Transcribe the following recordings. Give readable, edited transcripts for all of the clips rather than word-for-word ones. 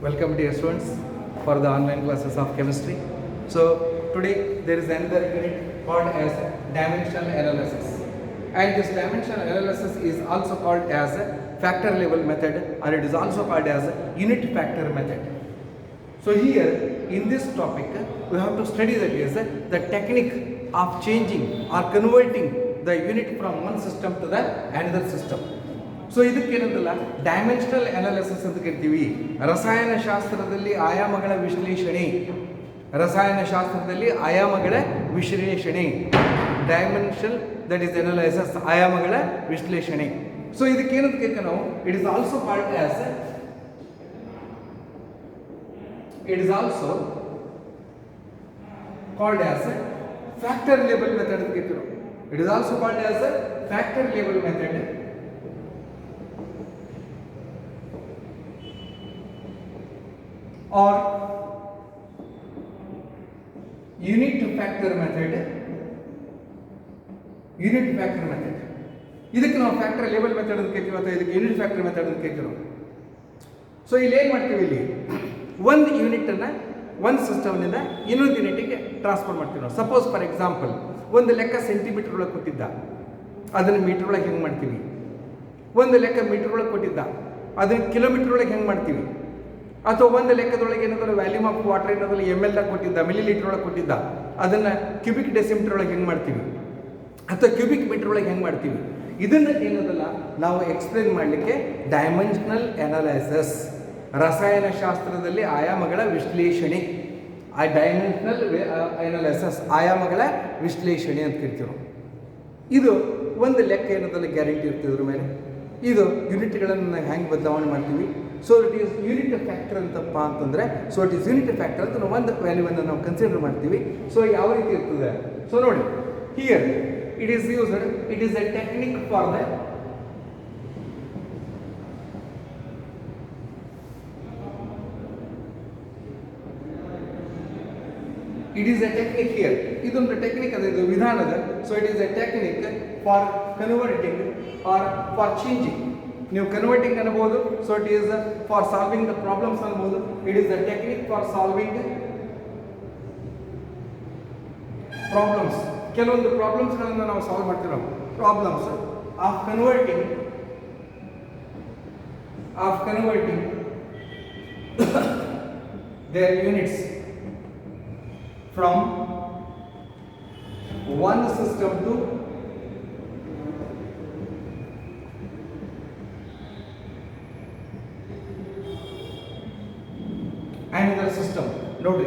Welcome dear students for the online classes of chemistry. So today there is another unit called as dimensional analysis, and this dimensional analysis is also called as a factor level method, or it is also called as a unit factor method. So here in this topic we have to study that is the technique of changing or converting the unit from one system to the another system. So ಇದಕ್ಕೇನಂತಲ್ಲ dimensional analysis ಅಂತ ಕರಿತೀವಿ. ರಸಾಯನಶಾಸ್ತ್ರದಲ್ಲಿ ಆಯಾಮಗಳ ವಿಶ್ಲೇಷಣೆ, dimensional that is analysis, ಆಯಾಮಗಳ ವಿಶ್ಲೇಷಣೆ. So ಇದಕ್ಕೇನಂತ ಕರಿತೀವಿ ನಾವು, it is also called as factor label method ಅಂತ ಕರಿತೀವಿ ನಾವು. It is also called as factor label method or unit factor method. ಇದಕ್ಕೆ ನಾವು ಫ್ಯಾಕ್ಟರ್ ಲೇಬಲ್ ಮೆಥಡ್ ಅಂತ ಕರಿತೀವಿ, ಅಥವಾ ಇದಕ್ಕೆ ಯೂನಿಟ್ ಫ್ಯಾಕ್ಟರ್ ಮೆಥಡ್ ಅಂತ ಕರಿತೀವಿ ನಾವು. ಸೊ ಇಲ್ಲಿ ಏನು ಮಾಡ್ತೀವಿ, ಇಲ್ಲಿ ಒಂದು ಯೂನಿಟನ್ನು ಒಂದು ಸಿಸ್ಟಮ್ನಿಂದ ಇನ್ನೊಂದು ಯೂನಿಟಿಗೆ ಟ್ರಾನ್ಸ್ಫರ್ ಮಾಡ್ತೀವಿ ನಾವು. ಸಪೋಸ್ ಫಾರ್ ಎಕ್ಸಾಂಪಲ್ ಒಂದು ಲೆಕ್ಕ ಸೆಂಟಿಮೀಟರ್ ಒಳಗೆ ಕೊಟ್ಟಿದ್ದ, ಅದನ್ನು ಮೀಟರ್ ಒಳಗೆ ಹೆಂಗೆ ಮಾಡ್ತೀವಿ. ಒಂದು ಲೆಕ್ಕ ಮೀಟರ್ ಒಳಗೆ ಕೊಟ್ಟಿದ್ದ, ಅದನ್ನು ಕಿಲೋಮೀಟರ್ ಒಳಗೆ ಹೆಂಗೆ ಮಾಡ್ತೀವಿ. ಅಥವಾ ಒಂದು ಲೆಕ್ಕದೊಳಗೆ ಏನಾದರೂ ವ್ಯಾಲ್ಯೂಮ್ ಆಫ್ ವಾಟರ್ ಏನಾದರೂ ML ಕೊಟ್ಟಿದ್ದ, ಮಿಲಿಲೀಟರ್ ಒಳಗೆ ಕೊಟ್ಟಿದ್ದ, ಅದನ್ನು ಕ್ಯೂಬಿಕ್ ಡೆಸಿಮೀಟರ್ ಒಳಗೆ ಹೆಂಗೆ ಮಾಡ್ತೀವಿ, ಅಥವಾ ಕ್ಯೂಬಿಕ್ ಮೀಟರ್ ಒಳಗೆ ಹೆಂಗೆ ಮಾಡ್ತೀವಿ. ಇದನ್ನು ಏನದಲ್ಲ ನಾವು ಎಕ್ಸ್ಪ್ಲೇನ್ ಮಾಡಲಿಕ್ಕೆ ಡೈಮೆನ್ಷನಲ್ ಅನಾಲಿಸಿಸ್, ರಸಾಯನಶಾಸ್ತ್ರದಲ್ಲಿ ಆಯಾಮಗಳ ವಿಶ್ಲೇಷಣೆ, ಆ ಡೈಮೆನ್ಷನಲ್ ಅನಾಲಿಸಿಸ್ ಆಯಾಮಗಳ ವಿಶ್ಲೇಷಣೆ ಅಂತ ಕರಿತೀವಿ ನಾವು. ಇದು ಒಂದು ಲೆಕ್ಕ ಏನದಲ್ಲ ಗ್ಯಾರಂಟಿ ಇರ್ತದೆ ಇದ್ರ ಮೇಲೆ. ಇದು ಯೂನಿಟ್ಗಳನ್ನು ಹೆಂಗೆ ಬದಲಾವಣೆ ಮಾಡ್ತೀವಿ. So it is unit factor ಅಂತಪ್ಪ ಅಂತಂದರೆ, so it is unit factor ಅಂತ ನಾವು ಒಂದು ವ್ಯಾಲ್ಯೂವನ್ನು ನಾವು ಕನ್ಸಿಡರ್ ಮಾಡ್ತೀವಿ. ಸೊ ಯಾವ ರೀತಿ ಇರ್ತದೆ, ಸೊ ನೋಡಿ here it is used, it is a technique for the here ಇದೊಂದು ಟೆಕ್ನಿಕ್ ಅದ, ಇದು ವಿಧಾನದ. So it is a technique for converting or for changing. ನೀವು ಕನ್ವರ್ಟಿಂಗ್ ಅನ್ಬೋದು, so it is for solving the problems ಅನ್ಬೋದು. It is the technique for solving problems. ಕೆಲವೊಂದು ಪ್ರಾಬ್ಲಮ್ಸ್ಗಳನ್ನು ನಾವು ಸಾಲ್ವ್ ಮಾಡ್ತೀವಿ ನಾವು. Problems of converting their units from one system to another system. ನೋಡ್ರಿ,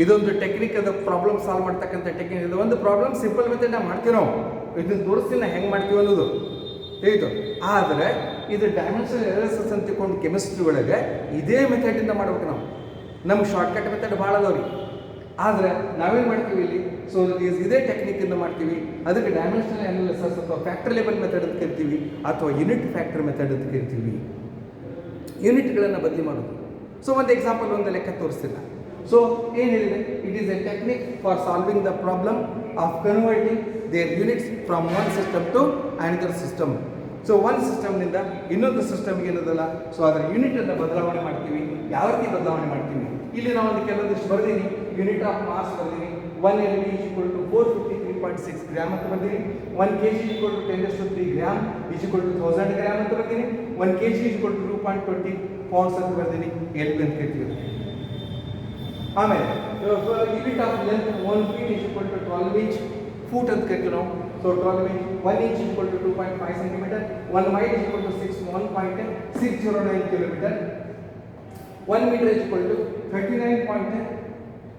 ಇದೊಂದು ಟೆಕ್ನಿಕ್ ಅದ, ಪ್ರಾಬ್ಲಮ್ ಸಾಲ್ವ್ ಮಾಡ್ತಕ್ಕಂಥ ಟೆಕ್ನಿಕ್. ಇದು ಒಂದು ಪ್ರಾಬ್ಲಮ್ ಸಿಂಪಲ್ ಮೆಥಡ್ ನಾವು ಮಾಡ್ತೀವಿ ನಾವು, ಇದನ್ನು ತೋರಿಸ್ತೀನಿ ಹೆಂಗೆ ಮಾಡ್ತೀವಿ ಅನ್ನೋದು ತಿಳಿತು. ಆದರೆ ಇದು ಡೈಮೆನ್ಷನಲ್ ಅನಾಲಿಸಿಸ್ ಅಂತ ತಿಳ್ಕೊಂಡು ಕೆಮಿಸ್ಟ್ರಿ ಒಳಗೆ ಇದೇ ಮೆಥಡಿಂದ ಮಾಡ್ಬೇಕು ನಾವು. ನಮ್ಗೆ ಶಾರ್ಟ್ಕಟ್ ಮೆಥಡ್ ಭಾಳ ಅದಾವ್ರಿ, ಆದರೆ ನಾವೇನು ಮಾಡ್ತೀವಿ ಇಲ್ಲಿ, ಸೊ ಇದೇ ಟೆಕ್ನಿಕ್ಕಿಂದ ಮಾಡ್ತೀವಿ. ಅದಕ್ಕೆ ಡೈಮೆನ್ಷನಲ್ ಅನಾಲಿಸಿಸ್ ಅಥವಾ ಫ್ಯಾಕ್ಟರ್ ಲೇಬಲ್ ಮೆಥಡ್ ಅಂತ ಕರಿತೀವಿ, ಅಥವಾ ಯೂನಿಟ್ ಫ್ಯಾಕ್ಟರ್ ಮೆಥಡ್ ಅಂತ ಕರಿತೀವಿ. ಯೂನಿಟ್ಗಳನ್ನು ಬದಲಿ ಮಾಡೋದು. ಸೊ ಒಂದು ಎಕ್ಸಾಂಪಲ್, ಒಂದು ಲೆಕ್ಕ ತೋರಿಸ್ತಿಲ್ಲ. ಸೊ ಏನು ಹೇಳಿದೆ, it is a technique for solving the problem of converting their units from one system to another system. So ಒಂದು ಸಿಸ್ಟಮ್ನಿಂದ ಇನ್ನೊಂದು ಸಿಸ್ಟಮ್ಗೆ ಏನದಲ್ಲ, ಸೊ ಅದರ ಯೂನಿಟನ್ನು ಬದಲಾವಣೆ ಮಾಡ್ತೀವಿ. ಯಾವ ರೀತಿ ಬದಲಾವಣೆ ಮಾಡ್ತೀವಿ, ಇಲ್ಲಿ ನಾವು ಒಂದು ಕೆಲವೊಂದಿಷ್ಟು ಬರ್ದೀನಿ. ಯೂನಿಟ್ ಆಫ್ ಮಾಸ್ ಬರ್ದೀನಿ, 1 LV = 453.6 ಗ್ರಾಮ್ ಅಂತ ಬರ್ದೀನಿ. 1 kg = 10³ ಗ್ರಾಮ್ = 1000 ಗ್ರಾಮ್ ಅಂತ ಬರ್ದೀನಿ. 1 kg = 2.20 ಪೌಂಡ್ಸ್ ಅಂತ ಬರ್ದೀನಿ. LV ಅಂತ ಕರಿತೀವಿ. ಆಮೇಲೆ unit of length 1 feet = 12 inch foot ಅಂತ ಕರಿತೀವಿ ನಾವು. So 12 inch. 1 inch = 2.5 centimeter. 1 mile = 1.609 kilometer. 1 meter =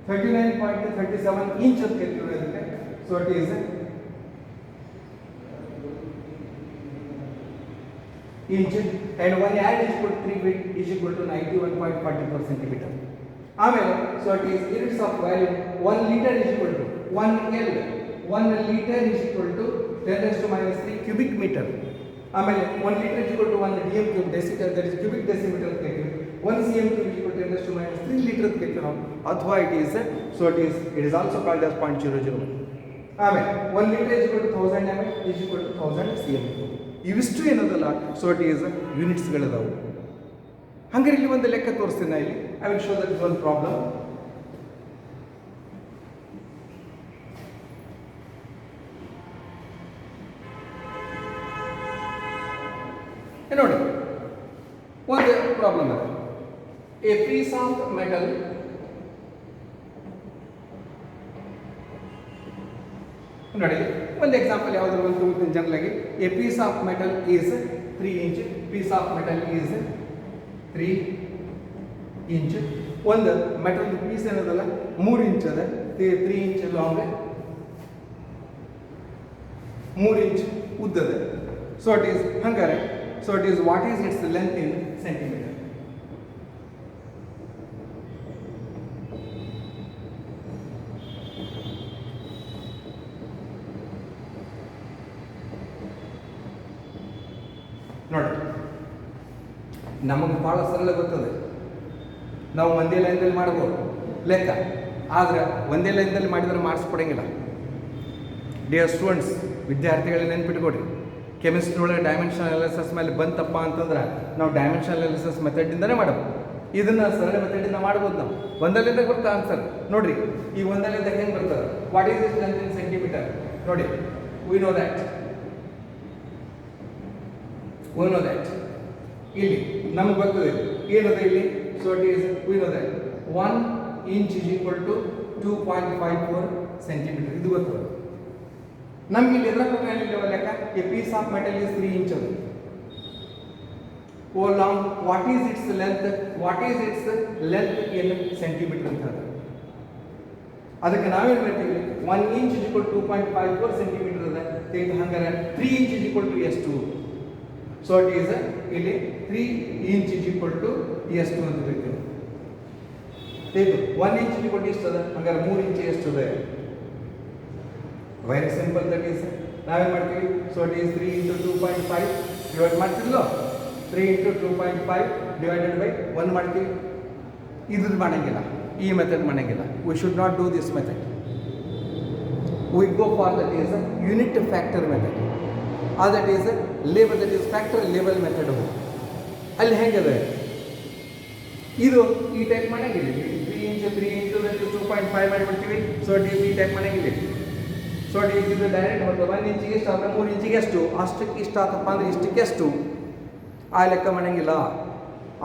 39.37 inch ಅಂತ ಕರಿತೀವಿ ಅದಕ್ಕೆ. So it is inch. and 1 yard = 3 feet = 91.44 centimeter. ಆಮೇಲೆ so it is units of value. 1 liter = 1 L. 1 liter = 10⁻³ cubic metre. ಆಮೇಲೆ 1 liter = 1 dm³ decimetre, that is cubic decimetre ಅಂತ ಕರಿತೀವಿ. 1 cm³ = 10⁻³ litre ಅಂತ ಕರಿತೀವಿ ನಾವು. ಅಥವಾ it is, so it is also called as 0.001. ಆಮೇಲೆ 1 liter = 1000 ml = 1000 cm. ಇವಿಷ್ಟು ಏನದಲ್ಲ, ಸೊ ಇಟ್ ಈಸ್ ಯೂನಿಟ್ಸ್ಗಳಿದಾವೆ. ಹಂಗಾರೆ ಇಲ್ಲಿ ಒಂದು ಲೆಕ್ಕ ತೋರಿಸ್ತೀನಿ ನಾ ಇಲ್ಲಿ. I will show that is one problem. ನೋಡಿ, ಒಂದು ಪ್ರಾಬ್ಲಮ್ ಇದೆ. ಎ ಪೀಸ್ ಆಫ್ ಮೆಟಲ್ ನೋಡಿ, ಒಂದು ಎಕ್ಸಾಂಪಲ್ ಯಾವ್ದಾದ್ರು ಒಂದು ತಗೋತೀನಿ ಜನರಲ್ ಆಗಿ. A piece of metal is 3 inch. Piece of metal is 3 inch. ಒಂದು ಮೆಟಲ್ ಪೀಸ್ ಏನದಲ್ಲ 3 ಇಂಚ್ ಅದ. 3 ಇಂಚ್ ಲಾಂಗ್, 3 ಇಂಚ್ ಉದ್ದದ. ಸೊ ಇಟ್ ಈಸ್ ಹಂಗಾರೆ, so it is what is its length in centimetre. ನೋಡಿ, ನಮಗೆ ಭಾಳ ಸರಳ ಗೊತ್ತದೆ. ನಾವು ಒಂದೇ ಲೈನ್ದಲ್ಲಿ ಮಾಡ್ಬೋದು ಲೆಕ್ಕ, ಆದರೆ ಒಂದೇ ಲೈನ್ದಲ್ಲಿ ಮಾಡಿದರೆ ಮಾರ್ಕ್ಸ್ ಕೊಡೋಂಗಿಲ್ಲ. ಡಿಯರ್ ಸ್ಟೂಡೆಂಟ್ಸ್, ವಿದ್ಯಾರ್ಥಿಗಳನ್ನ ನೆನ್ಪಿಟ್ಕೊಡ್ರಿ, ಕೆಮಿಸ್ಟ್ರಿ ಒಳಗೆ ಡೈಮೆನ್ಷನ್ ಅನಾಲಿಸಿಸ್ ಮೇಲೆ ಬಂತಪ್ಪ ಅಂತಂದ್ರೆ ನಾವು ಡೈಮೆನ್ಷನ್ ಅನಾಲಿಸಿಸ್ ಮೆಥಡಿಂದನೇ ಮಾಡಬೇಕು. ಇದನ್ನು ಸರಳ ಮೆಥಡಿಂದ ಮಾಡ್ಬೋದು. ನಾವು ಒಂದಲ್ಲಿಂದ ಬರ್ತಾ ಆನ್ಸರ್ ನೋಡ್ರಿ. ಈ ಒಂದಲ್ಲಿಂದ ಹೆಂಗೆ ಬರ್ತದೆ? What is is length in centimetre? ನೋಡಿ, ವಿ ನೋ ದ್ಯಾಟ್ ಇಲ್ಲಿ ನಮಗೆ ಬರ್ತದೆ ಏನದ ಇಲ್ಲಿ. So it is we know that 1 inch is equal to 2.54 centimeter. ಇದು ಗೊತ್ತದ ನಮ್ಗೆ. ಇಲ್ಲಿ ಎದ್ರ ಕೊಟ್ಟಿಲ್ಲ ಲೆಕ್ಕ. A piece of metal is 3 inch ಅದು. ಓ long, what is its length? What is its length in centimeter ಅಂತ ಹೇಳ್ತಾರೆ. ಅದಕ್ಕೆ ನಾವೇನು ಮಾಡ್ತೀವಿ? 1 ಇಂಚ್ ಇಸ್ ಈಕ್ವಲ್ 2.54 ಸೆಂಟಿಮೀಟರ್ ಅದ. ಹಂಗಾರೆ 3 ಇಂಚ್ ಇಸ್ ಈಕ್ವಲ್ ಟು ಎಷ್ಟು? ಸೊ ಇಟ್ ಈಸ್ ಇಲ್ಲಿ 3 ಇಂಚ್ ಇಸ್ ಈಕ್ವಲ್ ಟು ಎಷ್ಟು ಅಂತ ಹೇಳ್ತೀವಿ. 1 ಇಂಚ್ ಇಸ್ ಈಕ್ವಲ್ ಟು ಎಷ್ಟು ಅದ? ಹಂಗಾರೆ 3 ಇಂಚ್ ಎಷ್ಟು ಅದ? Very simple. ದಟ್ ಈಸ್ ನಾವೇನು ಮಾಡ್ತೀವಿ? So it is 3 into 2.5 divide ಮಾಡ್ತಿದ್ಲೋ. 3 ಇಂಟು 2.5 ಡಿವೈಡೆಡ್ ಬೈ 1 ಮಾಡ್ತೀವಿ. ಇದ್ರ ಮಾಡಂಗಿಲ್ಲ, ಈ ಮೆಥಡ್ ಮಾಡಂಗಿಲ್ಲ. We should not do this method. We go for that is unit factor method. That is label, that is factor label method. ಅಲ್ಲಿ ಹೆಂಗದೆ ಇದು? ಈ ಟೈಪ್ ಮಾಡಂಗಿಲ್ಲ. 3 ಇಂಟು 2.5 ಮಾಡಿಬಿಡ್ತೀವಿ. ಸೊ ಇಟ್ ಈಸ್ ಈ ಟೈಪ್ ಮಾಡಂಗಿಲ್ಲ. ಸೊ ಇಟ್ ಈಸ್ ಇದು direct ಬರ್ತದೆ. 1 ಇಂಚಿಗೆ ಎಷ್ಟು ಆದ್ರೆ 3 ಇಂಚಿಗೆ ಎಷ್ಟು, ಅಷ್ಟಕ್ಕೆ ಇಷ್ಟ ಆತಪ್ಪ ಅಂದ್ರೆ ಇಷ್ಟಕ್ಕೆ ಎಷ್ಟು, ಆ ಲೆಕ್ಕ ಮಾಡಂಗಿಲ್ಲ.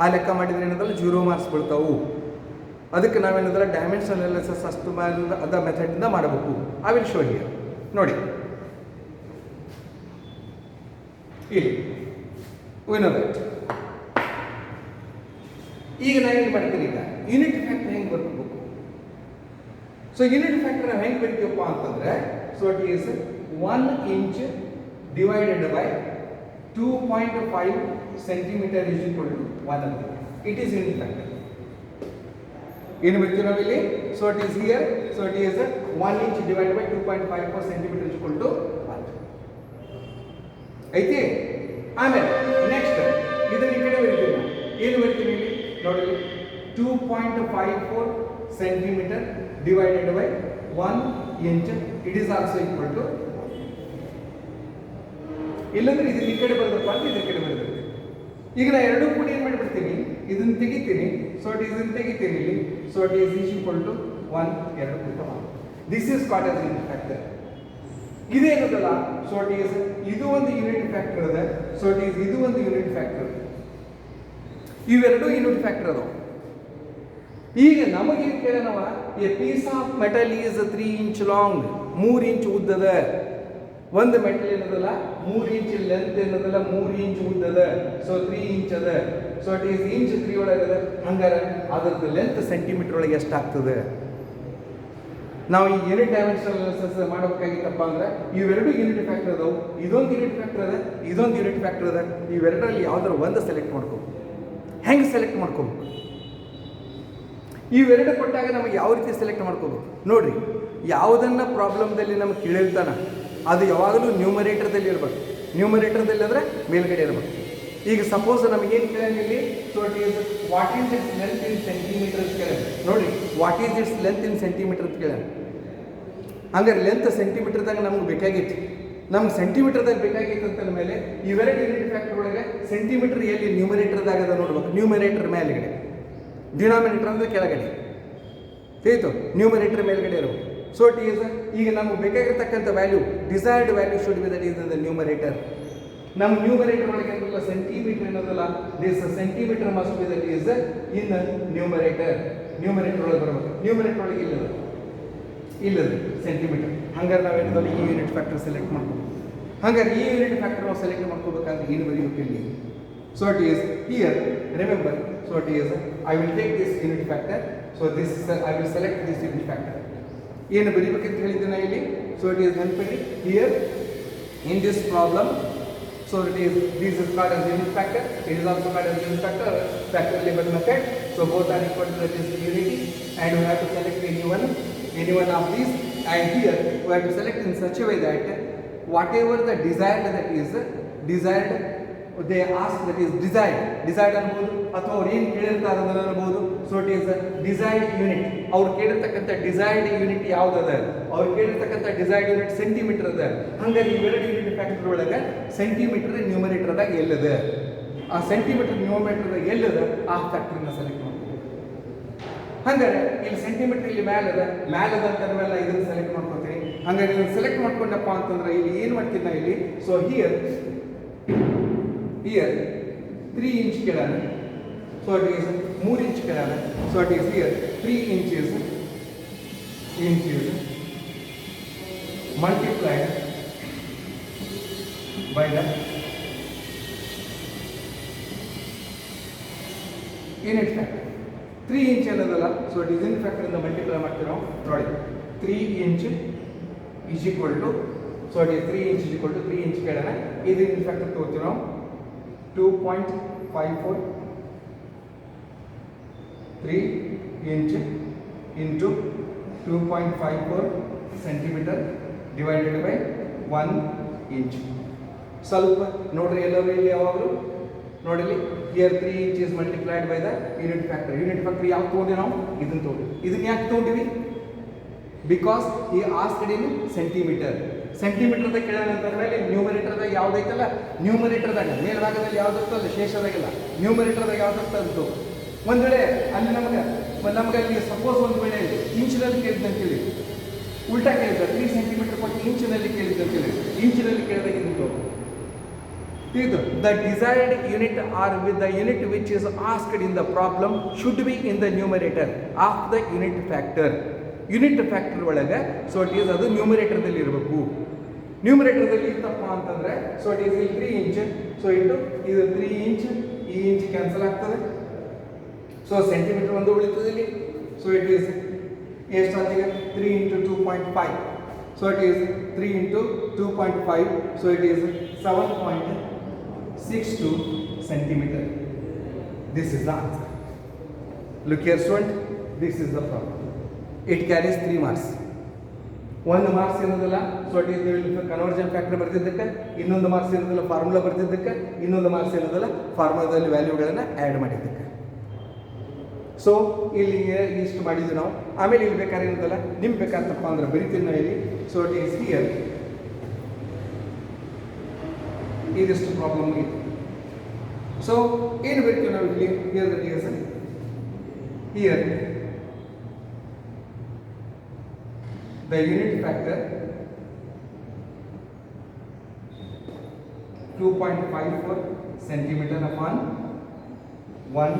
ಆ ಲೆಕ್ಕ ಮಾಡಿದ್ರೆ ಏನಂದ್ರೆ 0 ಮಾರ್ಕ್ಸ್ ಬೀಳ್ತಾವು. ಅದಕ್ಕೆ ನಾವೇನಂದ್ರೆ ಡೈಮೆನ್ಷನ್ ಅನಾಲಿಸಿಸ್ ಅಷ್ಟು ಅದ ಮೆಥಡಿಂದ ಮಾಡಬೇಕು. I will show here. ನೋಡಿ ಇಲ್ಲಿ ವಿ ನೋ ದಟ್. ಈಗ ನಾವೇನು ಮಾಡ್ತೀನಿ? ಈಗ ಯೂನಿಟ್ ಫ್ಯಾಕ್ಟರ್ ಹೆಂಗೆ ಬರ್ಬೇಕು? ಸೊ ಯೂನಿಟ್ ಫ್ಯಾಕ್ಟರ್ ನಾವು ಹೆಂಗೆ ಬರೀತೀವಪ್ಪ ಅಂತಂದ್ರೆ, so it is 1 inch divided by 2.5 centimetre is equal to 1 ಅಂತ. It is unit factor. ಏನು ಬರ್ತೀವಿ ನಾವಿಲ್ಲಿ? So it is here. So it is 1 inch divided by 2.54 centimetre is equal to 1 ಐತಿ. ಆಮೇಲೆ ನೆಕ್ಸ್ಟ್ ಇದನ್ನ ಈ ಕಡೆ ಬರೀತೀವಿ. ಏನು ಬರೀತೀವಿ ಇಲ್ಲಿ? ನೋಡಿ, 2.54 centimetre divided by 1 inch it is also equal to. ಇಲ್ಲಂದ್ರೆ ಇದನ್ನ ಈ ಕಡೆ ಬರೆದಪ್ಪ ಅಂತ ಇದ್ರ ಕಡೆ ಬರೆದಿರ್ತೀವಿ. ಈಗ ನಾ ಎರಡೂ ಕೂಡ ಏನು ಮಾಡಿಬಿಡ್ತೀನಿ? ಇದನ್ನ ತೆಗಿತೀನಿ. ಸೊ ಇಟ್ ಇದನ್ನ ತೆಗಿತೀನಿ ಇಲ್ಲಿ. So it is equal to 1. ಎರಡು ಕೂಡ this is called as unit factor. ಇದೇನದಲ್ಲ, ಸೊ ಇಟ್ ಈಸ್ ಇದು ಒಂದು ಯೂನಿಟ್ ಫ್ಯಾಕ್ಟರ್ ಅದ. ಸೊ ಇಟ್ ಈಸ್ ಇದು ಒಂದು ಯೂನಿಟ್ ಫ್ಯಾಕ್ಟರ್. ಇವೆರಡು ಯೂನಿಟ್ ಫ್ಯಾಕ್ಟರ್ ಅದಾವ. ಈಗ ನಮಗೇನು ಕೇಳೋಣವ? A piece of metal is 3 inch long, 3 inch ಉದ್ದದ. ಒಂದು ಮೆಟಲ್ ಏನದಲ್ಲ 3 ಇಂಚ್ ಲೆಂತ್ ಏನದಲ್ಲ 3 ಇಂಚ್ ಉದ್ದದ. ಸೊ 3 ಇಂಚ್ ಅದ. So it is inch 3 ಒಳಗದ. ಹಂಗಾರೆ ಅದ್ರದ್ದು ಲೆಂತ್ ಸೆಂಟಿಮೀಟರ್ ಒಳಗೆ ಎಷ್ಟಾಗ್ತದೆ? ನಾವು ಈ ಯೂನಿಟ್ ಡೈಮೆನ್ಷನ್ ಅನಾಲಿಸಿಸ್ ಮಾಡಬೇಕಾಗಿತ್ತಪ್ಪ ಅಂದ್ರೆ ಇವೆರಡು ಯೂನಿಟ್ ಫ್ಯಾಕ್ಟರ್ ಅದಾವು. ಇದೊಂದು ಯೂನಿಟ್ ಫ್ಯಾಕ್ಟರ್ ಅದ, ಇದೊಂದು ಯೂನಿಟ್ ಫ್ಯಾಕ್ಟರ್ ಅದ. ಇವೆರಡರಲ್ಲಿ ಯಾವ್ದಾರು ಒಂದು ಸೆಲೆಕ್ಟ್ ಮಾಡ್ಕೋಬೇಕು. ಹೆಂಗೆ ಸೆಲೆಕ್ಟ್ ಮಾಡ್ಕೋಬೇಕು? ಇವೆರಡು ಕೊಟ್ಟಾಗ ನಮಗೆ ಯಾವ ರೀತಿ ಸೆಲೆಕ್ಟ್ ಮಾಡ್ಕೋಬೇಕು ನೋಡ್ರಿ. ಯಾವುದನ್ನ ಪ್ರಾಬ್ಲಮ್ದಲ್ಲಿ ನಮಗೆ ಕೇಳಿರ್ತಾನ ಅದು ಯಾವಾಗಲೂ ನ್ಯೂಮರೇಟರ್ದಲ್ಲಿ ಇರಬೇಕು. ನ್ಯೂಮರೇಟರ್ದಲ್ಲಿ ಅಂದರೆ ಮೇಲ್ಗಡೆ ಇರಬೇಕು. ಈಗ ಸಪೋಸ್ ನಮಗೇನು ಕೇಳಂಗಿಲ್ಲಿ? So it is what is its length in centimeter ಅಂತ ಕೇಳ. ನೋಡ್ರಿ, what is its length in centimeter ಅಂತ ಕೇಳ. ಹಂಗಾರೆ ಲೆಂತ್ ಸೆಂಟಿಮೀಟರ್ದಾಗ ನಮ್ಗೆ ಬೇಕಾಗಿತ್ತು. ನಮ್ಗೆ ಸೆಂಟಿಮೀಟರ್ದಾಗ ಬೇಕಾಗಿತ್ತಂತ ಮೇಲೆ ಇವೆರಡು ಯೂನಿಟ್ ಫ್ಯಾಕ್ಟರ್ ಒಳಗೆ ಸೆಂಟಿಮೀಟರ್ ಎಲ್ಲಿ ನ್ಯೂಮರೇಟರ್ದಾಗ ಅದ ನೋಡ್ಬೇಕು. ನ್ಯೂಮರೇಟರ್ ಮೇಲ್ಗಡೆ, ಡಿನಾಮಿನೇಟರ್ ಅಂದ್ರೆ ಕೆಳಗಡೆ, ತಿಳಿತು? ನ್ಯೂಮರೇಟರ್ ಮೇಲ್ಗಡೆ ಇರಬೇಕು. ಸೊ ಇಟ್ ಈಸ್ ಈಗ ನಮ್ಗೆ ಬೇಕಾಗಿರ್ತಕ್ಕಂಥ value, desired value should be that is in the numerator. ನಮ್ಮ ನ್ಯೂಮರೇಟರ್ ಒಳಗೆ ಏನಲ್ಲ ಸೆಂಟಿಮೀಟರ್ ಏನದಲ್ಲ, this centimetre must be that is in numerator. Numerator ಒಳಗೆ ಬರಬೇಕು. ನ್ಯೂಮರೇಟರ್ ಒಳಗೆ ಇಲ್ಲದ ಸೆಂಟಿಮೀಟರ್. ಹಂಗಾರೆ ನಾವೇನದಲ್ಲ ಈ ಯೂನಿಟ್ ಫ್ಯಾಕ್ಟರ್ ಸೆಲೆಕ್ಟ್ ಮಾಡ್ಬೇಕು. ಹಂಗಾರೆ ಈ ಯೂನಿಟ್ ಫ್ಯಾಕ್ಟರ್ ನಾವು ಸೆಲೆಕ್ಟ್ ಮಾಡ್ಕೋಬೇಕಾದ್ರೆ ಏನು ಬರೀಬೇಕು ಇಲ್ಲಿ? So it is here, remember, so it is I will take this unit factor. So this I will select this unit factor. ಏನು ಬರೀಬೇಕಂತ ಹೇಳಿದ್ದೆ ನಾ ಇಲ್ಲಿ? ಸೊ ಇಟ್ ಈಸ್ ನೆನಪಿಡಿ here in this problem. So it is, this is called as unit factor. It is also called as unit factor, factor label method. So both are equal to this unity, and we have to select any one of these. And here we have to select in such a way that whatever the desired that is desired, they ask that is desired ಅನ್ಬೋದು, ಅಥವಾ ಅವ್ರು ಏನು ಕೇಳಿರ್ತಾರೆ ಅದನ್ನು ಅನ್ಬೋದು. So it is desired unit. ಅವ್ರು ಕೇಳಿರ್ತಕ್ಕಂಥ desired unit ಯಾವುದದ? ಅವ್ರು ಕೇಳಿರ್ತಕ್ಕಂಥ desired unit centimetre ಅದ. ಹಂಗಾಗಿ ಇವೆರಡು ಯೂನಿಟ್ ಫ್ಯಾಕ್ಟರ್ ಒಳಗೆ ಸೆಂಟಿಮೀಟರ್ ನ್ಯೂಮರೇಟರ್ದಾಗ ಎಲ್ಲದ, ಆ ಸೆಂಟಿಮೀಟರ್ ನ್ಯೂಮರೇಟರ್ದಾಗ ಎಲ್ಲದ ಆ ಫ್ಯಾಕ್ಟರ್ನ ಸೆಲೆಕ್ಟ್ ಮಾಡ್ತೀವಿ. ಹಂಗಾರೆ ಇಲ್ಲಿ ಸೆಂಟಿಮೀಟರ್ ಇಲ್ಲಿ ಮ್ಯಾಲದ ಅಂತ ಮೇಲೆ ಇದನ್ನು ಸೆಲೆಕ್ಟ್ ಮಾಡ್ಕೊತೀನಿ. ಹಂಗಾರೆ ಇದನ್ನು ಸೆಲೆಕ್ಟ್ ಮಾಡ್ಕೊಂಡಪ್ಪ ಅಂತಂದ್ರೆ ಇಲ್ಲಿ ಏನು ಮಾಡ್ತೀನಿ ನಾ ಇಲ್ಲಿ? ಸೊ ಹಿಯರ್ 3 inch ಕೆಳಗೆ, so it is 3 inch ಕೆಳಗೆ, so it is here 3 inches multiplied by the unit factor. 3 inch ಅನ್ನೋದಲ್ಲ, so it is unit factor ಇಂದ ಮಲ್ಟಿಪ್ಲೈ ಮಾಡ್ತೀವಿ ನಾವು. ನೋಡಿ 3 inch is equal to, so it is 3 inch is equal to 3 inch ಕೆಳಗೆ ಇದು unit factor ತಗೋತೀವಿ ನಾವು 2.54 3 inch into 2.54 centimeter divided by 1 inch. ಸ್ವಲ್ಪ ನೋಡ್ರಿ ಎಲ್ಲರೂ ಇಲ್ಲಿ ಯಾವಾಗಲೂ ನೋಡಲಿ here 3 inch is multiplied by the unit factor. Unit factor ಯಾವ ತಗೊಂಡ್ವಿ ನಾವು? ಇದನ್ನ ತಗೊಂಡ್ವಿ. ಇದನ್ನ ಯಾಕೆ ತಗೊಂಡಿವಿ? Because he asked in centimeter. ಸೆಂಟಿಮೀಟರ್ದಾಗ ಕೇಳೋಣ ಮೇಲೆ ನ್ಯೂಮರೇಟರ್ದಾಗ ಯಾವುದೈತಲ್ಲ, ನ್ಯೂಮರೇಟರ್ದಾಗ ಮೇಲ್ಭಾಗದಲ್ಲಿ ಯಾವುದಿರ್ತಲ್ಲ, ಶೇಷದಾಗಿಲ್ಲ, ನ್ಯೂಮರೇಟರ್ದಾಗ ಯಾವುದಿರ್ತಂತು. ಒಂದು ವೇಳೆ ಅಲ್ಲಿ ನಮಗೆ ಅಲ್ಲಿ ಸಪೋಸ್ ಒಂದು ವೇಳೆ ಇಂಚಿನಲ್ಲಿ ಕೇಳಿದ್ದಂತೇಳಿ ಉಲ್ಟಾ ಕೇಳಿದ 3 ಸೆಂಟಿಮೀಟರ್ ಕೊಟ್ಟು ಇಂಚಿನಲ್ಲಿ ಕೇಳಿದ್ದಂತೇಳಿ ಇಂಚಿನಲ್ಲಿ ಕೇಳಿದಾಗ ಇದು ತಿಳಿದು the desired unit or with the unit which is asked in the problem should be in the numerator of the unit factor. Unit factor ಒಳಗೆ ಸೊ ಇಟ್ ಈಸ್ ಅದು ನ್ಯೂಮರೇಟರ್ದಲ್ಲಿ ಇರಬೇಕು. ನ್ಯೂಮರೇಟರ್ದಲ್ಲಿ ಇತ್ತಪ್ಪ ಅಂತಂದರೆ ಸೊ ಇಟ್ ಈಸ್ ಇಲ್ಲಿ 3 inch, ಸೊ ಇಂಟು ಇದು 3 inch, ಈ inch cancel ಆಗ್ತದೆ. So centimeter ಒಂದು ಉಳಿತದೆ ಇಲ್ಲಿ. ಸೊ ಇಟ್ ಈಸ್ ಎಷ್ಟಾದೀಗ 3 into 2.5, so it is 3 into 2.5, so it is 7.62 centimeter. This is the answer. Look here student, this is the problem. It carries 3 marks. 1 marks ಇರೋದಿಲ್ಲ, so it is conversion factor ಬರ್ತಿದ್ದಕ್ಕೆ, ಇನ್ನೊಂದು marks ಇರೋದಿಲ್ಲ formula ಬರ್ತಿದ್ದಕ್ಕೆ, ಇನ್ನೊಂದು marks ಇರೋದಿಲ್ಲ ಫಾರ್ಮುಲಾದಲ್ಲಿ ವ್ಯಾಲ್ಯೂಗಳನ್ನು add ಮಾಡಿದ್ದಕ್ಕೆ. So ಇಲ್ಲಿ ಇಷ್ಟು ಮಾಡಿದ್ವಿ ನಾವು. ಆಮೇಲೆ ಇಲ್ಲಿ ಬೇಕಾದ್ರೆ ಇರೋದಲ್ಲ ನಿಮ್ಗೆ ಬೇಕಾದಪ್ಪ ಅಂದ್ರೆ ಬರಿತೀನಿ ನಾವು ಇಲ್ಲಿ. ಸೊ ಇಟ್ ಈಸ್ ಹಿಯರ್ ಇದಿಷ್ಟು ಪ್ರಾಬ್ಲಮ್ ಇದೆ. ಸೊ ಏನು ಬರಿತೀವಿ ನಾವು ಇಲ್ಲಿ? Here that is here the unit factor 2.54 centimeter upon 1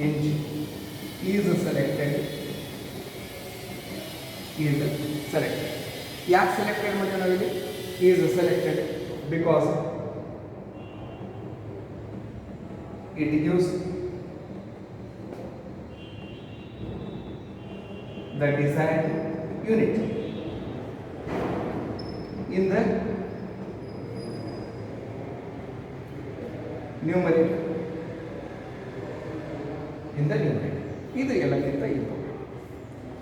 inch is selected. ಯಾಕೆ ಸೆಲೆಕ್ಟೆಡ್ ಮಾಡಿ ನಾವಿಲ್ಲಿ is selected because it gives the desired unit in the numerator. ಇದು ಎಲ್ಲಕ್ಕಿಂತ important.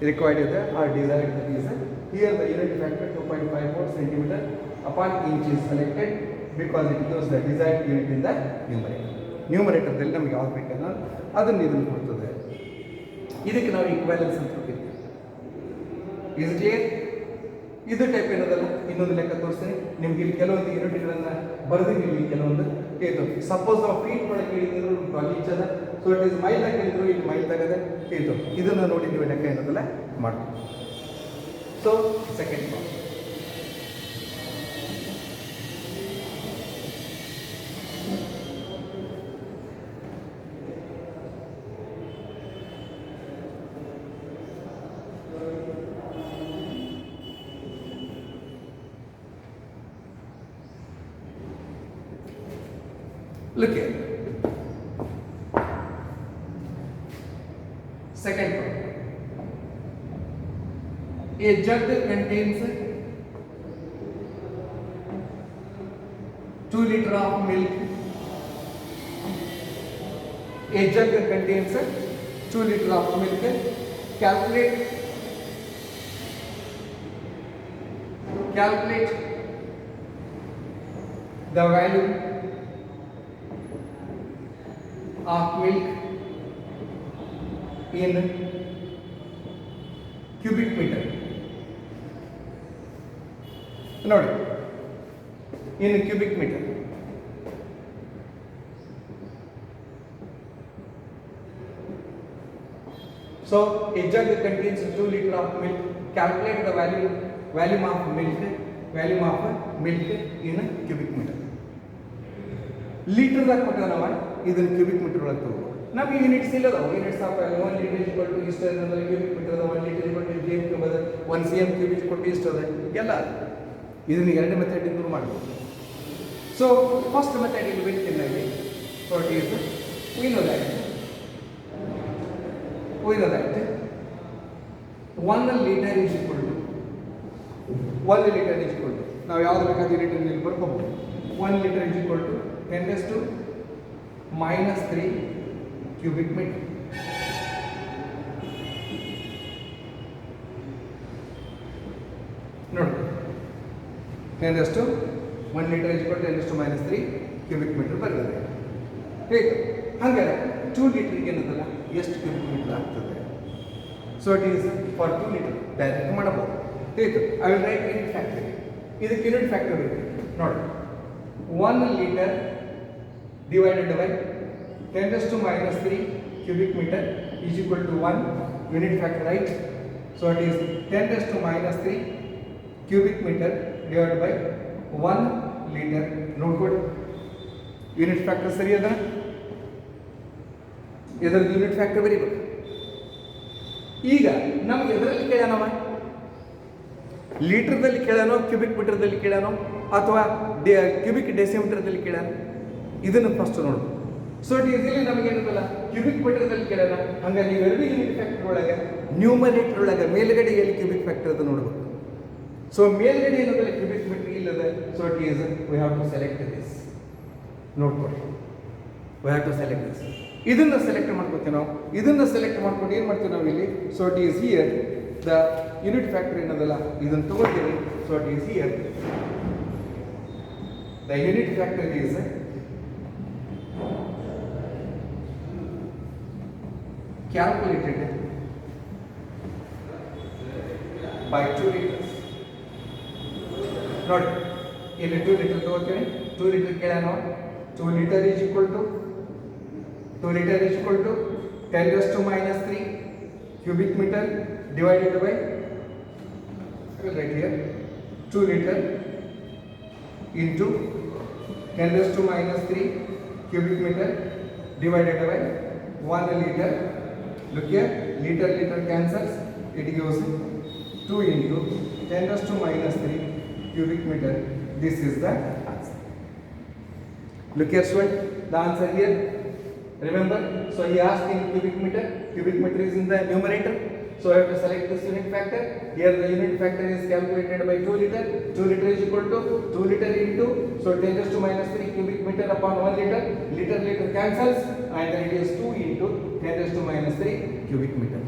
Required is the or desired that is here the unit factor 2.54 centimeter upon inch is selected because it gives the desired unit in the numerator. ನ್ಯೂಮರೇಟರ್ದಲ್ಲಿ ನಮಗೆ ಯಾವ್ದು ಬೇಕಲ್ಲ ಅದನ್ನು ಇದನ್ನು ಕೊಡ್ತದೆ. ಇದಕ್ಕೆ ನಾವು ಈಕ್ವಾಲೆನ್ಸ್ ಅಂತ ಕೊಟ್ಟಿದ್ದೀವಿ. Is it clear? ಇದು ಟೈಪ್ ಏನದಲ್ಲ ಇನ್ನೊಂದು ಲೆಕ್ಕ ತೋರಿಸ್ತೀನಿ ನಿಮ್ಗೆ. ಇಲ್ಲಿ ಕೆಲವೊಂದು ಯೂನಿಟ್ಗಳನ್ನು ಬರೆದಿನಿ ಇಲ್ಲಿ ಕೆಲವೊಂದು ಇದು. ಸಪೋಸ್ ನಾವು ಫೀಟ್ ಒಳಗೆ ಕೇಳಿದ್ರು ಕಾಲೇಜ್ ಅದ, ಸೊ ಇಟ್ ಇಸ್ ಮೈಲ್ ಕೇಳಿದ್ರು ಇಲ್ಲಿ ಮೈಲ್ ತಗದೆ ಇದು. ಇದನ್ನು ನೋಡಿ ನೀವು ಲೆಕ್ಕ ಏನದಲ್ಲ ಮಾಡ್ಬೋದು. So second problem. Look here. Second problem. A jug contains 2 liters of milk. A jug contains 2 liters of milk. Calculate the value of milk in cubic meter. ನೋಡಿ, in cubic meter. So a jug contains 2 liters of milk. Calculate the volume of milk in cubic meter. Litre ದಾಗ ಕೊಟ್ಟ ನಾವು ಇದನ್ನ cubic metre ಒಳಗೆ ತಗೋಬೇಕು. ನಮಗೆ units ಇಲ್ಲ, units of 1 litre equal to ಇಷ್ಟು ಅಂದ್ರೆ ಕ್ಯೂಬಿಕ್ ಮೀಟರ್ ಅದ, 1 ಲೀಟರ್ ಈಕ್ವಲ್ ಟು ಜೇಮ್ ಕ್ಯೂಬ್ ಅದ, 1 cm ಕ್ಯೂಬ್ ಈಕ್ವಲ್ ಟು ಇಷ್ಟು ಅದ ಎಲ್ಲ. ಇದನ್ನ ಎರಡನೇ ಮೆಥಡ್ ಇಂದ ಮಾಡ್ಬೋದು. ಸೊ ಫಸ್ಟ್ ಮೆಥಡ್ ಇಲ್ಲಿ ಬಿಟ್ಟಿನಲ್ಲಿ so it is we know that 1 liter is equal to 1 liter is equal to ನಾವು ಯಾವ್ದು ಬೇಕಾದ ಯೂನಿಟ್ ಇಲ್ಲಿ ಬರ್ಕೋಬಹುದು. 1 liter is equal to 10 raised to -3 cubic meter. ನೋಡಿ 10 raised to 1 liter is equal to 10 raised to -3 cubic meter ಬರ್ತದೆ. ಹೇಗೆ ಹಾಗಾದ್ರೆ 2 ಲೀಟರ್ಗೆ ಏನದಲ್ಲ ಎಷ್ಟು ಕ್ಯೂಬಿಕ್ ಮೀಟರ್ ಆಗ್ತದೆ? So it is for 2 litre direct ಮಾಡಬಹುದು. ಹೇಗೆ I will write unit factor. ಇದಕ್ಕೆ ಯೂನಿಟ್ ಫ್ಯಾಕ್ಟರ್ ಇದೆ ನೋಡಿ. 1 liter divided by 10 raised to -3 cubic meter is equal to 1 unit factor, right? So it is 10 raised to -3 cubic meter divided by 1 liter. Note good. Unit factor ಸರಿ ಅದ? ಇದರ unit factor ಬರೀಬೇಕು. ಈಗ ನಮಗೆ ಎದರಲ್ಲಿ ಕೇಳೋಣವ? ಲೀಟರ್ದಲ್ಲಿ ಕೇಳೋಣ, ಕ್ಯೂಬಿಕ್ ಮೀಟರ್ದಲ್ಲಿ ಕೇಳೋಣ, ಅಥವಾ ಕ್ಯೂಬಿಕ್ ಡೆಸಿಮೀಟರ್ದಲ್ಲಿ ಕೇಳೋಣ? ಇದನ್ನು ಫಸ್ಟ್ ನೋಡೋಣ. ಸೊ ಇಟ್ ಈಸಿಲಿ ನಮಗೆ ಏನಲ್ಲ ಕ್ಯೂಬಿಕ್ ಮೀಟರ್ದಲ್ಲಿ ಕೇಳೋಣ. ಹಂಗೆ ನೀವು ಎರಡು ಯೂನಿಟ್ ಫ್ಯಾಕ್ಟರ್ ಒಳಗೆ ನ್ಯೂಮರೇಟರ್ ಒಳಗೆ ಮೇಲ್ಗಡೆ ಎಲ್ಲಿ ಕ್ಯೂಬಿಕ್ ಫ್ಯಾಕ್ಟರ್ ಅದು ನೋಡ್ಬೇಕು. ಸೊ ಮೇಲ್ಗಡೆ ಏನಂದ್ರೆ ಕ್ಯೂಬಿಕ್ ಮೀಟರ್ ಇಲ್ಲದೆ, so it is we have to select this. ನೋಡ್ಕೊಳ್ಳಿ, we have to select this. ಇದನ್ನು ಸೆಲೆಕ್ಟ್ ಮಾಡ್ಕೊತೀವಿ ನಾವು. ಇದನ್ನು ಸೆಲೆಕ್ಟ್ ಮಾಡ್ಕೊಂಡು ಏನು ಮಾಡ್ತೀವಿ ನಾವು ಇಲ್ಲಿ? So it is here the unit factor ಏನದಲ್ಲ ಇದನ್ನು ತಗೋತೀವಿ. So it is here the unit factor is calculated by 2 liters. ನೋಡಿ ಇಲ್ಲಿ 2 ಲೀಟರ್ ತಗೋತೀವಿ. 2 ಲೀಟರ್ ಕೇಳೋಣ. 2 litre is equal to 10 raised to -3 cubic meter divided by, I will write here 2 liter into 10 raised to -3 cubic meter divided by 1 liter. Look here, liter cancels, it gives 2 into 10 raised to -3 cubic meter. This is the answer. Look here student, the answer here, remember, so he asked in cubic meter is in the numerator, so I have to select this unit factor. Here the unit factor is calculated by 2 liter. 2 liter is equal to 2 liter into, so 10 raised to -3 cubic meter upon 1 liter. Liter cancels, and then it is 2 into 10 raised to -3 cubic meter.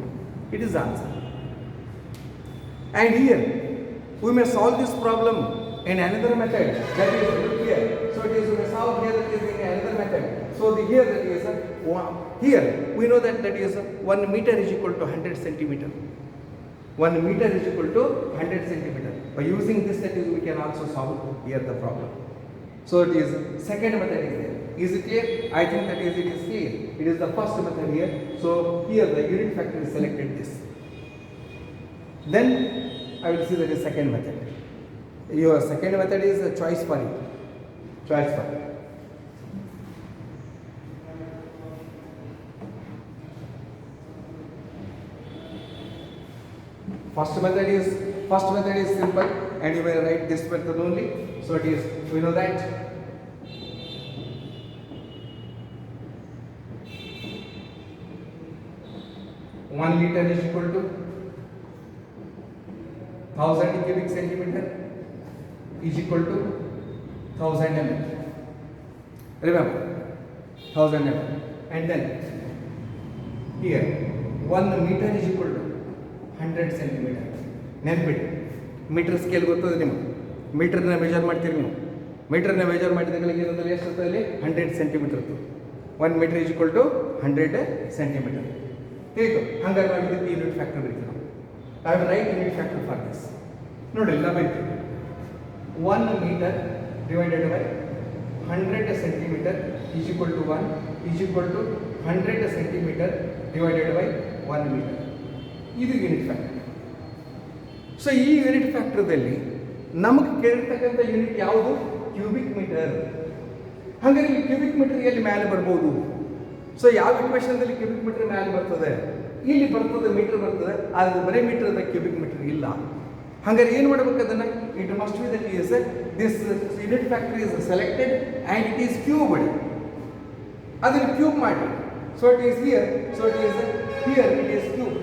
It is the answer. And here we may solve this problem in another method, that is look here. So it is we may solve here that is in another method. So here that is here we know that is 1 meter is equal to 100 centimeter. 1 meter is equal to 100 centimeter. By using this, that is, we can also solve here the problem. So it is second method is there. Is it clear? I think that is it is clear. It is the first method here. So here the unit factor is selected this. Then I will see that is second method. Your second method is a choice for you. Choice for you. First method is simple, and you may write this method only. So it is, we know that 1 liter is equal to 1000 cubic centimeter is equal to 1000 ml. Remember, 1000 ml. And then here 1 meter is equal to 100 centimeter. ನೆನ್ಪಿಡಿ, meter scale ಗೊತ್ತದೆ ನಿಮಗೆ. ಮೀಟರ್ನ measure ಮಾಡ್ತೀರಿ ನೀವು. ಮೀಟರ್ನ measure ಮಾಡಿದಾಗ ಏನಂದ್ರೆ ಎಷ್ಟು ಇರ್ತದೆ ಅಲ್ಲಿ 100 ಸೆಂಟಿಮೀಟರ್ ಇರ್ತದೆ. 1 meter is equal to 100 centimeter. ತಿಳಿತು? ಹಾಗಾಗಿ ನಾವು ಇದಕ್ಕೆ ಯೂನಿಟ್ ಫ್ಯಾಕ್ಟರ್ ಬರೀತೀವಿ ನಾವು. I will write unit factor for this. ನೋಡಿ ಎಲ್ಲ ಬರೀತೀವಿ. 1 meter divided by 100 centimeter is equal to 1 is equal to 100 centimeter divided by 1 meter. ಇದು ಯೂನಿಟ್ ಫ್ಯಾಕ್ಟರ್. ಸೊ ಈ ಯೂನಿಟ್ ಫ್ಯಾಕ್ಟರ್ದಲ್ಲಿ ನಮಗೆ ಕೇಳಿರ್ತಕ್ಕಂಥ ಯೂನಿಟ್ ಯಾವುದು? Cubic metre. ಹಾಗಾದ್ರೆ ಈ ಕ್ಯೂಬಿಕ್ ಮೀಟರ್ ಎಲ್ಲಿ ಮೇಲೆ ಬರ್ಬೋದು? ಸೊ ಯಾವ ಇಕ್ವೇಷನ್ದಲ್ಲಿ ಕ್ಯೂಬಿಕ್ ಮೀಟರ್ ಮೇಲೆ ಬರ್ತದೆ? ಇಲ್ಲಿ ಬರ್ತದೆ, ಮೀಟರ್ ಬರ್ತದೆ, ಆದರೆ ಬರೀ ಮೀಟರ್ ಅದ, ಕ್ಯೂಬಿಕ್ ಮೀಟರ್ ಇಲ್ಲ. ಹಾಗಾದ್ರೆ ಏನು ಮಾಡಬೇಕು ಅದನ್ನು? It must be that is this unit factor is selected and it is cubed. ಅದನ್ನು ಕ್ಯೂಬ್ ಮಾಡಿ. So it is here, so it is here it is cube.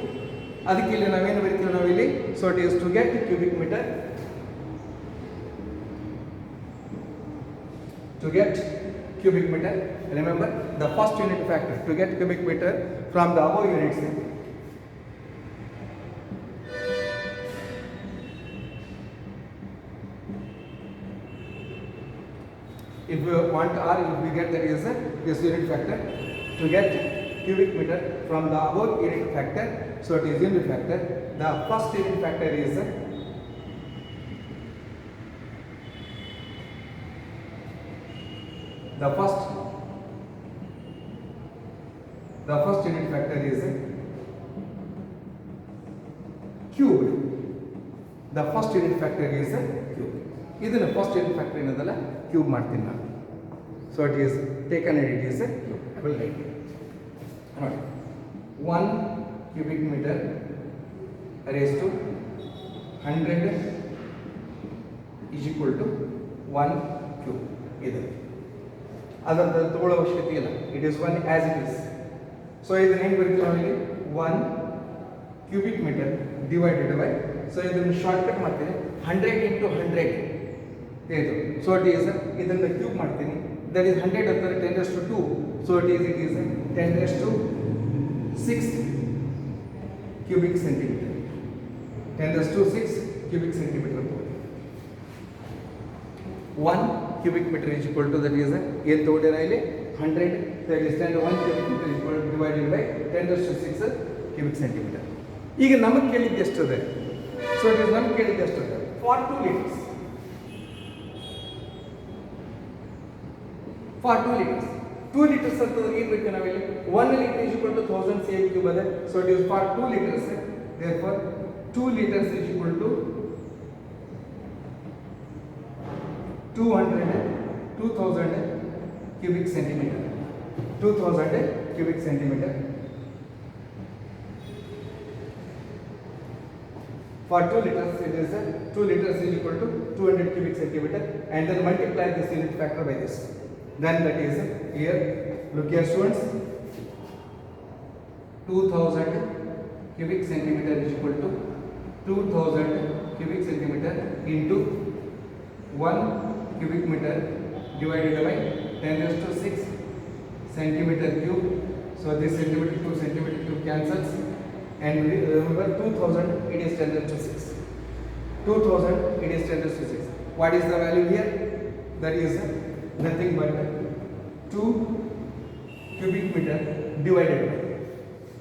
ಅದಕ್ಕೆ ಇಲ್ಲಿ ನಾವೇನು ಬರೀತೀವಿ ನಾವಿಲ್ಲಿ? So it is to get cubic metre, to get cubic meter, remember the first unit factor to get cubic meter from the above units. If we want or if we get that is this unit factor to get cubic meter from the above unit factor, so it is unit factor. The first unit factor is the first unit factor is cubed. The first unit factor is cube. ಇದನ್ನ first unit factor ಏನದಲ್ಲ cube ಮಾಡ್ತೀನಿ ನಾನು. So it is taken and it is cube. I will right ನೋಡಿ 1 cubic meter raised to 100 is equal to 1 cube. ಇದು ಅದನ್ನು ತಗೊಳ್ಳೋ ಅವಶ್ಯಕತೆ ಇಲ್ಲ. It is 1 as it is. So ಇದನ್ನು ಹೆಂಗೆ ಬರೀತೀವಿ ನಾವಿಲ್ಲಿ? 1 cubic meter divided by, so ಇದನ್ನು ಶಾರ್ಟ್ಕಟ್ ಮಾಡ್ತೀನಿ, 100 into 100 ಇದು. ಸೊ ಇಟ್ ಈಸ್ ಇದನ್ನು ಕ್ಯೂಬ್ ಮಾಡ್ತೀನಿ, ದಟ್ ಈಸ್ 100 ಅಂತಾರೆ 10⁻². So it is 10⁻6 cubic centimeter. 10⁻6 cubic centimeter. 1 cubic meter is equal to that is ಏನು ತಗೊಂಡಿರ ಇಲ್ಲಿ 100, that is 1 cubic meter is equal to divided by 10⁻6 cubic centimeter. ಈಗ ನಮಗೆ ಕೇಳಿದ್ದು ಎಷ್ಟಿದೆ? So it is ನಮಗೆ ಕೇಳಿದ್ದು ಎಷ್ಟಿದೆ? For 2 liters. For 2 liters. 2 liters ಅಂತಂದ್ರೆ ಏನು ಬೇಕು ನಾವಿಲ್ಲಿ? 1 liter is equal to 1000 cm cube ಅದೇ. So it is for 2 liters. Therefore 2 liters is equal to 2000 cubic centimeter. 2000 cubic centimeter. For 2 liters, it is 2 liters is equal to 200 cubic centimeter, and then multiply this unit factor by this. Then that is here. Look here, students. 2000 cubic centimeter is equal to 2000 cubic centimeter into 1 cubic meter divided by 10⁻6 centimeter cube. So this centimeter to centimeter cube cancels, and remember 2000 it is 10⁻6. 2000 it is 10⁻6. What is the value here? That is nothing but 2 cubic meter divided by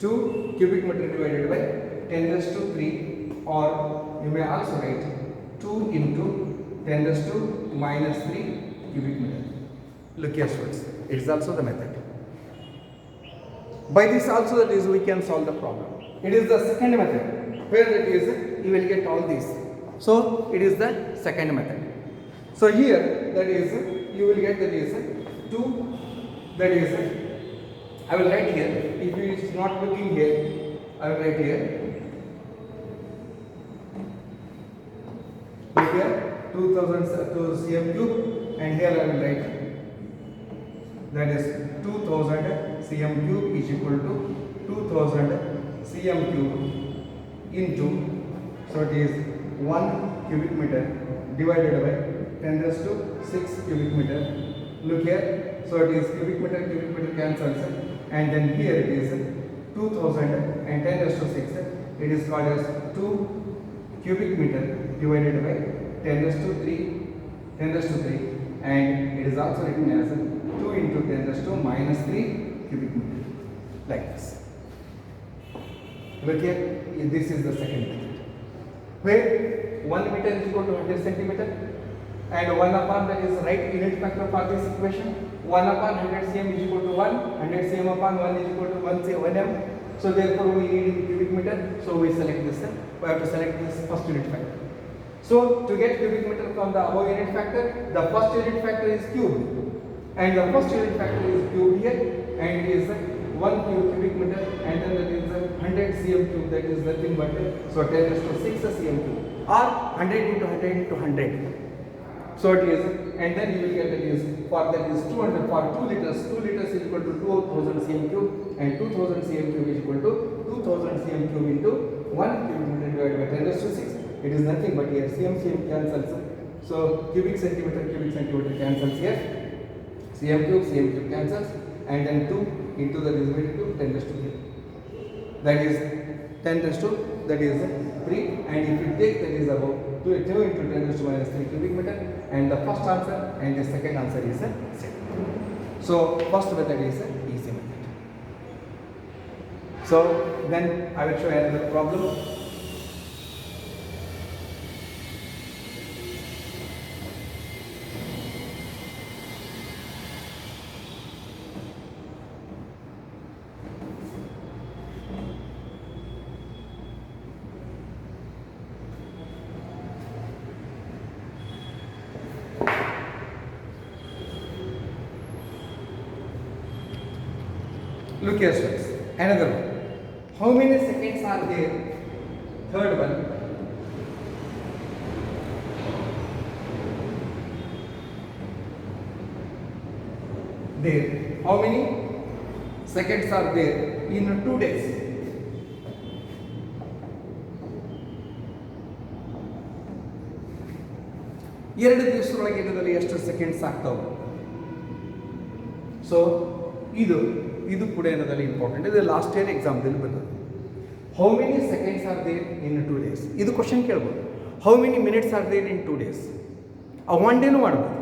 2 cubic meter divided by 10⁻³ or you may also write 2 into 10 raised to minus 3 cubic meter. Look here students, it is also the method. By this also that is we can solve the problem. It is the second method where it is you will get all these. So it is the second method. So here that is you will get that is 2, that is I will write here, if it is not looking here I will write here, look here 2000 cm cube, and here I will write that is 2000 cm cube is equal to 2000 cm cube into, so it is 1 cubic meter divided by 10 raised to 6 cubic meter. Look here, so it is cubic meter cancels, and then here it is 2000 and 10 raised to 6, it is called as 2 cubic meter divided by 10 raised to 3, and it is also written as 2 into 10 raised to minus 3 cubic meter, like this. Look here, this is the second method, where 1 meter is equal to 100 centimeter, and 1 upon, that is right unit factor for this equation, 1 upon 100 cm is equal to 1, 100 cm upon 1 is equal to 1 m. So therefore we need in cubic meter, so we select this, we have to select this first unit factor. So to get cubic meter from the above unit factor, the first unit factor is cube, and the first unit factor is cube here, and it is 1 cubic meter, and then that is 100 cm cube, that is nothing but, so 10 raised to 6 cm cube, or 100 into 100 into 100. So it is, and then you will get that is, for that is 200, for 2 liters is equal to 2000 cm cube, and 2000 cm cube is equal to 2000 cm cube into 1 cubic meter divided by 10 raised to 6. It is nothing but here cm cancels, so cubic centimeter cancels here, cm cube cancels, and then 2 into the divided to 10 raised to 3, that is 10 raised to, that is 3, and if you take that is about 2 into 10 raised to minus 3 cubic meter, and the first answer and the second answer is same. So first method is easy method. So then I will show another problem. Look here students, another one. How many seconds are there? Third one. There. How many seconds are there in 2 days? ಎರಡು ದಿವಸದೊಳಗೆ ಏನದಲ್ಲಿ ಎಷ್ಟು seconds ಆಗ್ತಾವೆ? ಸೊ ಇದು ಕೂಡ ಏನದಲ್ಲಿ important, ಇದು last year ಎಕ್ಸಾಮ್ದಲ್ಲಿ ಬಂದದ್ದು. How many seconds are there in 2 days? ಇದು ಕ್ವಶನ್ ಕೇಳ್ಬೋದು. How many minutes are there in 2 days? One ಡೇನೂ ಮಾಡ್ಬೋದು.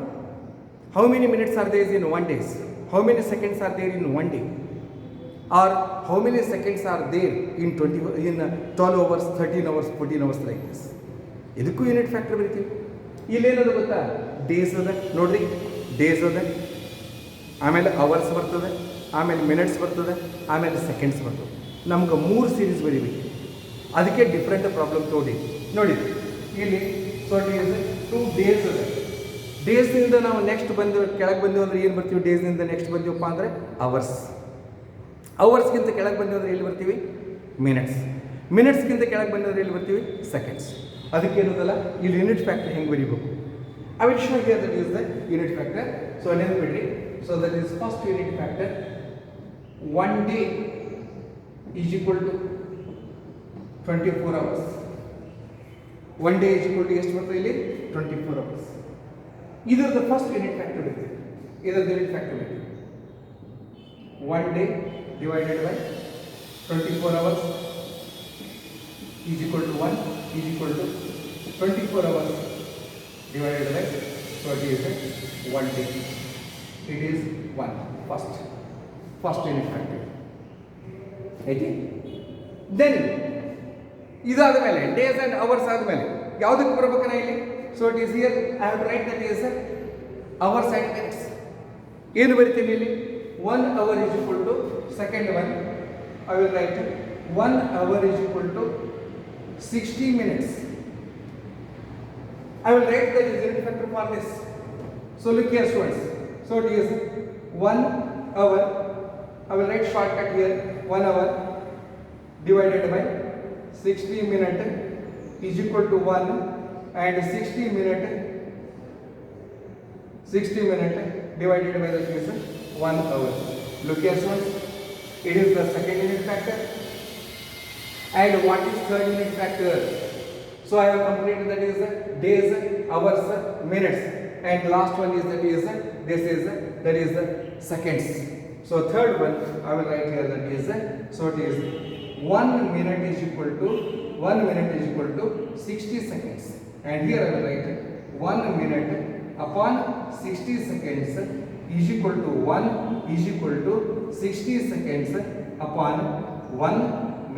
How many minutes are there in 1 day? How many seconds are there in 1 day? Or how many seconds are there in 12 hours, 13 hours, 14 hours like this. ಇದಕ್ಕೂ unit factor ಬರೀತೀವಿ. ಇಲ್ಲೇನದು ಗೊತ್ತಾ? Days ಅದ ನೋಡ್ರಿ, days ಅದ, ಆಮೇಲೆ ಅವರ್ಸ್ ಬರ್ತದೆ, ಆಮೇಲೆ ಮಿನಿಟ್ಸ್ ಬರ್ತದೆ, ಆಮೇಲೆ ಸೆಕೆಂಡ್ಸ್ ಬರ್ತದೆ. ನಮ್ಗೆ 3 ಸೀರೀಸ್ ಬರೀಬೇಕು. ಅದಕ್ಕೆ ಡಿಫ್ರೆಂಟ್ ಪ್ರಾಬ್ಲಮ್ ತೋಡಿ ನೋಡಿ ಇಲ್ಲಿ. ಸೊ ಇಟ್ ಈಸ್ 2 days ಅದ. ಡೇಸ್ನಿಂದ ನಾವು ನೆಕ್ಸ್ಟ್ ಕೆಳಗೆ ಬಂದೆವು ಅಂದರೆ ಏನು ಬರ್ತೀವಿ? ಡೇಸ್ನಿಂದ ನೆಕ್ಸ್ಟ್ ಬಂದೀವಪ್ಪ ಅಂದರೆ ಅವರ್ಸ್. ಅವರ್ಸ್ಗಿಂತ ಕೆಳಗೆ ಬಂದೆವು ಅಂದರೆ ಎಲ್ಲಿ ಬರ್ತೀವಿ? ಮಿನಿಟ್ಸ್. ಮಿನಿಟ್ಸ್ಗಿಂತ ಕೆಳಗೆ ಬಂದರೆ ಎಲ್ಲಿ ಬರ್ತೀವಿ? ಸೆಕೆಂಡ್ಸ್. ಅದಕ್ಕೇನದಲ್ಲ ಇಲ್ಲಿ ಯೂನಿಟ್ ಫ್ಯಾಕ್ಟರ್ ಹೆಂಗೆ ಬರೀಬೇಕು? I will show here that is the unit factor. So ನೆನಪಿಡ್ರಿ. So that is first unit factor 1 day is equal to 24 hours. 1 day is equal to ಎಷ್ಟು ಬರ್ತದೆ ಇಲ್ಲಿ? 24 hours. ಇದರದ್ದು ಫಸ್ಟ್ ಯೂನಿಟ್ ಫ್ಯಾಕ್ಟರ್ ಇದೆ. ಇದರದ್ದು unit factor ಇದೆ 1 day divided by 24 hours is equal to 1 is equal to 24 hours divided by, so it is 1 day. It is 1 first unit factor. Okay. Then ಇದಾದ ಮೇಲೆ days and hours ಆದಮೇಲೆ ಯಾವುದಕ್ಕೆ ಬರ್ಬೇಕನ ಇಲ್ಲಿ? So it is here I have to write that is hours and minutes. ಏನು ಬರಿತೀನಿ ಇಲ್ಲಿ? 1 hour is equal to second one. I will write 1 hour is equal to 60 minutes. I will write the unit factor for this. So look here students. So it is 1 hour. I will write shortcut here. 1 hour divided by 60 minute is equal to 1, and 60 minute divided by that is 1 hour. Look here students. It is the second unit factor. And what is third unit factor? So I have completed that is days, hours, minutes, and last one is that is the seconds. So third one I will write here that is so it is 1 minute is equal to 60 seconds, and here I will write 1 minute upon 60 seconds is equal to 1 is equal to 60 seconds upon 1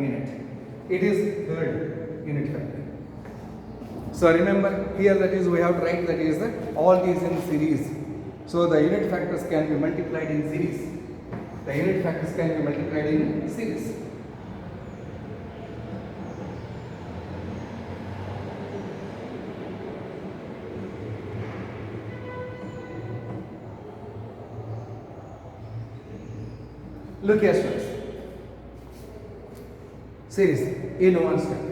minute. It is third unit factor. So remember here that is we have to write that is all these in series. So the unit factors can be multiplied in series. The unit factors can be multiplied in series. Look here students. Series in one step.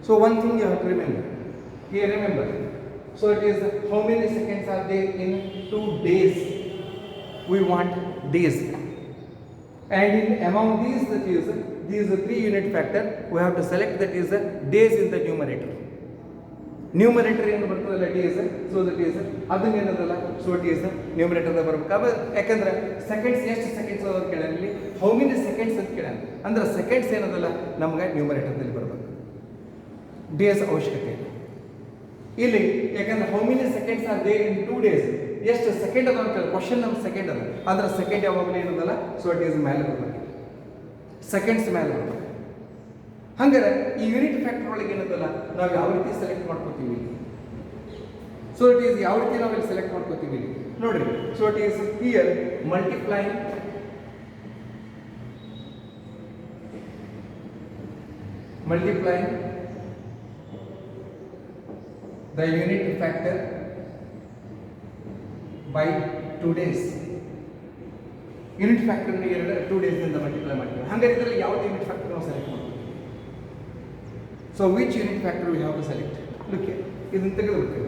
So one thing you have to remember. Here remember. So it is how many seconds are there in 2 days? We want days. And in among these that is these 3 unit factor, we have to select that is days in the numerator. Numerator ಏನು ಬರ್ತದಲ್ಲ days, so that is ಅದನ್ನ ಏನದಲ್ಲ so it is numerator the ಬರಬೇಕು. ಯಾಕಂದ್ರೆ seconds ಎಷ್ಟು seconds ಅಂತ ಕೇಳಲಿ, how many seconds ಅಂತ ಕೇಳಲ್ಲ. ಅಂದ್ರೆ ಸೆಕೆಂಡ್ಸ್ ಏನದಲ್ಲ ನಮಗೆ ನ್ಯೂಮರೇಟರ್ ದಲ್ಲಿ ಬರಬೇಕು. ಡೇಸ್ ಅವಶ್ಯಕತೆ ಇಲ್ಲಿ, ಯಾಕಂದ್ರೆ how many seconds are there in 2 days, ಎಷ್ಟು ಸೆಕೆಂಡ್ ಅದ ಅಂತ ಕೇಳಿ ಕ್ವಶನ್ ನಮ್ಮ ಸೆಕೆಂಡ್ ಅದ, ಅಂದ್ರೆ ಸೆಕೆಂಡ್ ಯಾವಾಗಲೂ ಏನದಲ್ಲ so it is ಮೇಲೆ ಬರಬೇಕು, ಸೆಕೆಂಡ್ಸ್ ಮೇಲೆ ಬರಬೇಕು. ಹಂಗಾರೆ ಈ ಯೂನಿಟ್ ಫ್ಯಾಕ್ಟರ್ ಒಳಗೆ ಏನದಲ್ಲ ನಾವು ಯಾವ ರೀತಿ ಸೆಲೆಕ್ಟ್ ಮಾಡ್ಕೋತೀವಿ? ಸೊ ಇಟ್ ಈಸ್ ಯಾವ ರೀತಿ ನಾವು ಇಲ್ಲಿ ಸೆಲೆಕ್ಟ್ ಮಾಡ್ಕೋತೀವಿ ನೋಡ್ರಿ. So it is here multiplying the unit factor by 2 days. Unit factor 2 days ಇಂದ ಮಲ್ಟಿಪ್ಲೈ ಮಾಡ್ತೀವಿ. ಹಾಗಾದ್ರೆ ಇದರಲ್ಲಿ ಯಾವ್ದು ಯೂನಿಟ್ ಫ್ಯಾಕ್ಟರ್ ನಾವು ಸೆಲೆಕ್ಟ್ ಮಾಡ್ತೀವಿ? So which unit factor we have to select? Look here, ಇದನ್ನ ತೆಗೆದುಬಿಡ್ತೀವಿ.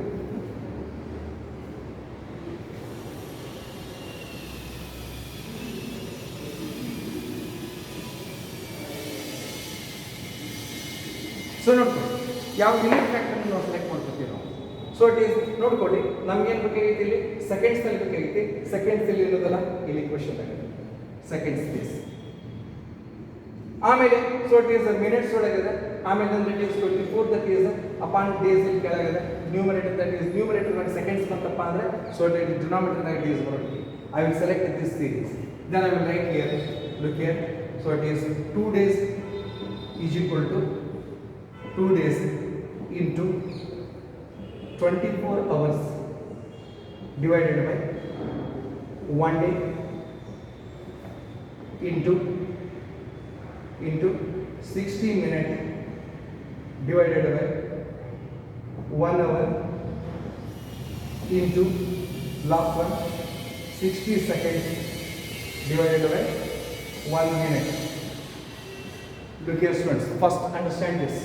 ಸೊ ನೋಡ್ಕೊಳ್ಳಿ ಯಾವ ಯೂನಿಟ್ ಫ್ಯಾಕ್ಟರ್ ನಾವು ಸೆಲೆಕ್ಟ್ ಮಾಡ್ಕೊತೀವಿ ನಾವು. ಸೊ ಇಟ್ ಈಸ್ ನೋಡ್ಕೊಳ್ಳಿ ನಮ್ಗೇನು ಬೇಕಾಗೈತಿ ಇಲ್ಲಿ ಸೆಕೆಂಡ್ಸ್ ಅಲ್ಲಿ ಬೇಕಾಗೈತಿ. ಸೆಕೆಂಡ್ಸ್ ಇಲ್ಲಿ ಇರೋದಲ್ಲ ಇಲ್ಲಿ ಕ್ವೆಶ್ಚನ್ ಆಗಿದೆ ಸೆಕೆಂಡ್ಸ್ ಡೇಸ್. ಆಮೇಲೆ ಸೊ ಇಟ್ ಈಸ್ ಮಿನಿಟ್ಸ್ ಒಳಗಿದೆ. ಆಮೇಲೆ ಅಂದ್ರೆ it is 24 that is upon days ಇಲ್ಲಿ ಕೆಳಗಿದೆ. ನ್ಯೂಮರೇಟರ್ ದಟ್ ಈಸ್ ನ್ಯೂಮರೇಟರ್ ನಾಗ ಸೆಕೆಂಡ್ಸ್ ಬಂತಪ್ಪ ಅಂದ್ರೆ ಸೊ ಇಟ್ ಈಸ್ ಡಿನಾಮಿನೇಟರ್ ನಾಗ ಡೇಸ್ ಬರುತ್ತೆ. I will select this series. Then I will write here, look here. So it is 2 days is equal to 2 days into 24 hours divided by 1 day into 60 minutes divided by 1 hour into last one 60 seconds divided by 1 minute. Look here students, first understand this.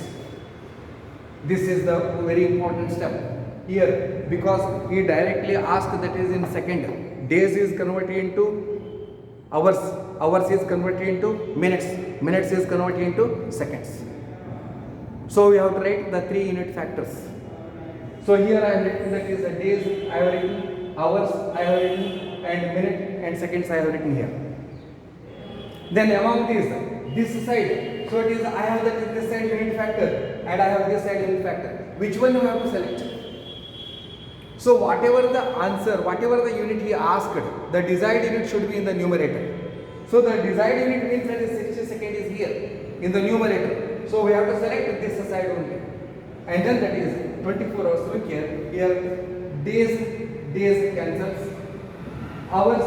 This is the very important step here, because he directly asked that is in second. Days is converted into hours, hours is converted into minutes, minutes is converted into seconds. So we have to write the 3 unit factors. So here I have written that is the days, I have written hours, I have written, and minute and seconds I have written here. Then among these, this side, so it is I have that this side unit factor and I have this side unit factor. Which one you have to select? So whatever the answer, whatever the unit he asked, the desired unit should be in the numerator. So the desired unit means that is 60 seconds is here in the numerator. So we have to select this side only. And then that is 24 hours. Look here. Here days cancels, hours